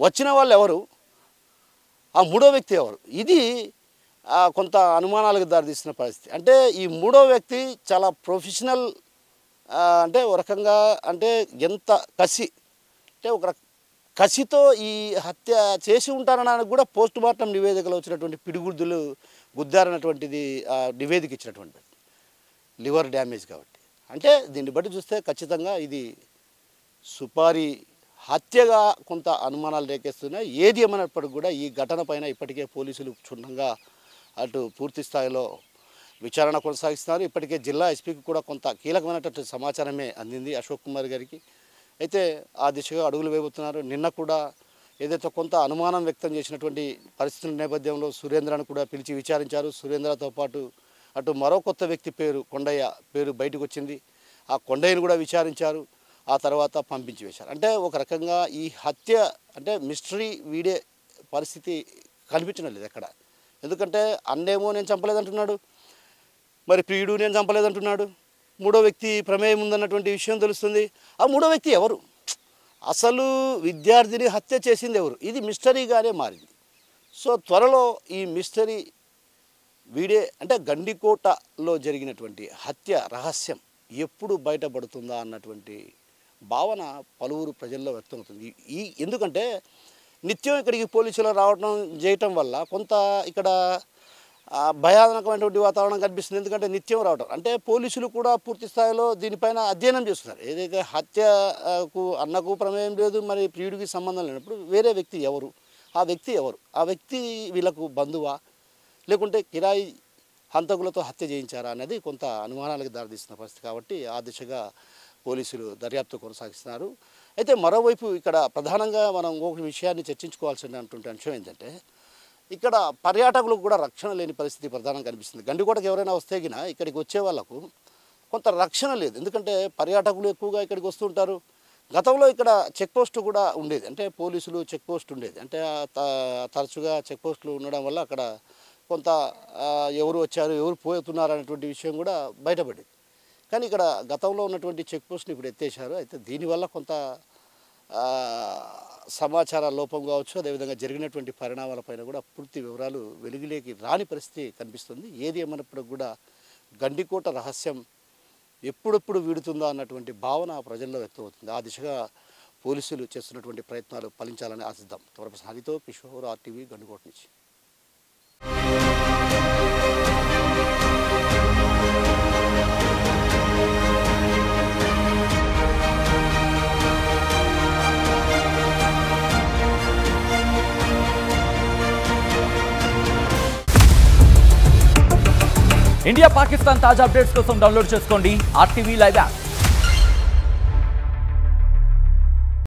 వచ్చిన వాళ్ళు ఎవరు, ఆ మూడో వ్యక్తి ఎవరు, ఇది కొంత అనుమానాలకు దారితీస్తున్న పరిస్థితి. అంటే ఈ మూడో వ్యక్తి చాలా ప్రొఫెషనల్, అంటే ఒక రకంగా అంటే ఎంత కసి అంటే ఒక కసితో ఈ హత్య చేసి ఉంటారనడానికి కూడా పోస్ట్ మార్టం నివేదికలో వచ్చినటువంటి పిడిగుద్దులు గుద్దారన్నటువంటిది నివేదిక ఇచ్చినటువంటి లివర్ డ్యామేజ్ కాబట్టి. అంటే దీన్ని బట్టి చూస్తే ఖచ్చితంగా ఇది సుపారీ హత్యగా కొంత అనుమానాలు రేకెస్తున్నాయి. ఏది ఏమైనప్పటికీ కూడా ఈ ఘటన పైన ఇప్పటికే పోలీసులు క్షుణ్ణంగా అటు పూర్తి స్థాయిలో విచారణ కొనసాగిస్తున్నారు. ఇప్పటికే జిల్లా ఎస్పీకి కూడా కొంత కీలకమైనటువంటి సమాచారమే అందింది అశోక్ కుమార్ గారికి. అయితే ఆ దిశగా అడుగులు వేయబోతున్నారు. నిన్న కూడా ఏదైతే కొంత అనుమానం వ్యక్తం చేసినటువంటి పరిస్థితుల నేపథ్యంలో సురేంద్రను కూడా పిలిచి విచారించారు. సురేంద్రతో పాటు అటు మరో కొత్త వ్యక్తి పేరు కొండయ్య పేరు బయటకు వచ్చింది. ఆ కొండయ్యను కూడా విచారించారు. ఆ తర్వాత పంపించి వేశారు. అంటే ఒక రకంగా ఈ హత్య అంటే మిస్టరీ వీడే పరిస్థితి కనిపించడం లేదు ఎక్కడ. ఎందుకంటే అన్నేమో నేను చంపలేదంటున్నాడు, మరి ప్రియుడు నేను చంపలేదంటున్నాడు, మూడో వ్యక్తి ప్రమేయం ఉందన్నటువంటి విషయం తెలుస్తుంది. ఆ మూడో వ్యక్తి ఎవరు, అసలు విద్యార్థిని హత్య చేసింది ఎవరు, ఇది మిస్టరీగానే మారింది. సో త్వరలో ఈ మిస్టరీ వీడే అంటే గండికోటలో జరిగినటువంటి హత్య రహస్యం ఎప్పుడు బయటపడుతుందా అన్నటువంటి భావన పలువురు ప్రజల్లో వ్యక్తమవుతుంది. ఎందుకంటే నిత్యం ఇక్కడికి పోలీసులు రావడం చేయటం వల్ల కొంత ఇక్కడ భయానకమైనటువంటి వాతావరణం కనిపిస్తుంది. ఎందుకంటే నిత్యం రావడం అంటే పోలీసులు కూడా పూర్తి స్థాయిలో దీనిపైన అధ్యయనం చేస్తున్నారు. ఏదైతే హత్యకు అన్నకు ప్రమేయం లేదు, మరి ప్రియుడికి సంబంధం లేనప్పుడు వేరే వ్యక్తి ఎవరు, ఆ వ్యక్తి ఎవరు, ఆ వ్యక్తి వీళ్ళకు బంధువా లేకుంటే కిరాయి హంతకులతో హత్య చేయించారా అనేది కొంత అనుమానాలకు దారితీస్తున్న పరిస్థితి. కాబట్టి ఆ దిశగా పోలీసులు దర్యాప్తు కొనసాగిస్తున్నారు. అయితే మరోవైపు ఇక్కడ ప్రధానంగా మనం ఒక విషయాన్ని చర్చించుకోవాల్సినటువంటి అంశం ఏంటంటే ఇక్కడ పర్యాటకులకు కూడా రక్షణ లేని పరిస్థితి ప్రధానంగా కనిపిస్తుంది. గండికోటకు ఎవరైనా వస్తే గినా ఇక్కడికి వచ్చే వాళ్ళకు కొంత రక్షణ లేదు. ఎందుకంటే పర్యాటకులు ఎక్కువగా ఇక్కడికి వస్తుంటారు. గతంలో ఇక్కడ చెక్ పోస్ట్ కూడా ఉండేది, అంటే పోలీసులు చెక్ పోస్ట్ ఉండేది. అంటే తరచుగా చెక్ పోస్టులు ఉండడం వల్ల అక్కడ కొంత ఎవరు వచ్చారు ఎవరు పోతున్నారు అనేటువంటి విషయం కూడా బయటపడింది. కానీ ఇక్కడ గతంలో ఉన్నటువంటి చెక్ పోస్ట్ని ఇప్పుడు ఎత్తేసారు. అయితే దీనివల్ల కొంత సమాచార లోపం కావచ్చు, అదేవిధంగా జరిగినటువంటి పరిణామాలపైన కూడా పూర్తి వివరాలు వెలుగులోకి రాని పరిస్థితి కనిపిస్తుంది. ఏది ఏమన్నప్పటికి కూడా గండికోట రహస్యం ఎప్పుడెప్పుడు వీడుతుందా అన్నటువంటి భావన ప్రజల్లో వ్యక్తమవుతుంది. ఆ దిశగా పోలీసులు చేస్తున్నటువంటి ప్రయత్నాలు ఫలించాలని ఆశిద్దాం. త్వరపై హరితో కిషోర్, RTV, గండికోట నుంచి. ఇండియా పాకిస్తాన్ తాజా అప్డేట్స్ కోసం డౌన్లోడ్ చేసుకోండి RTV లైవ్ యాప్.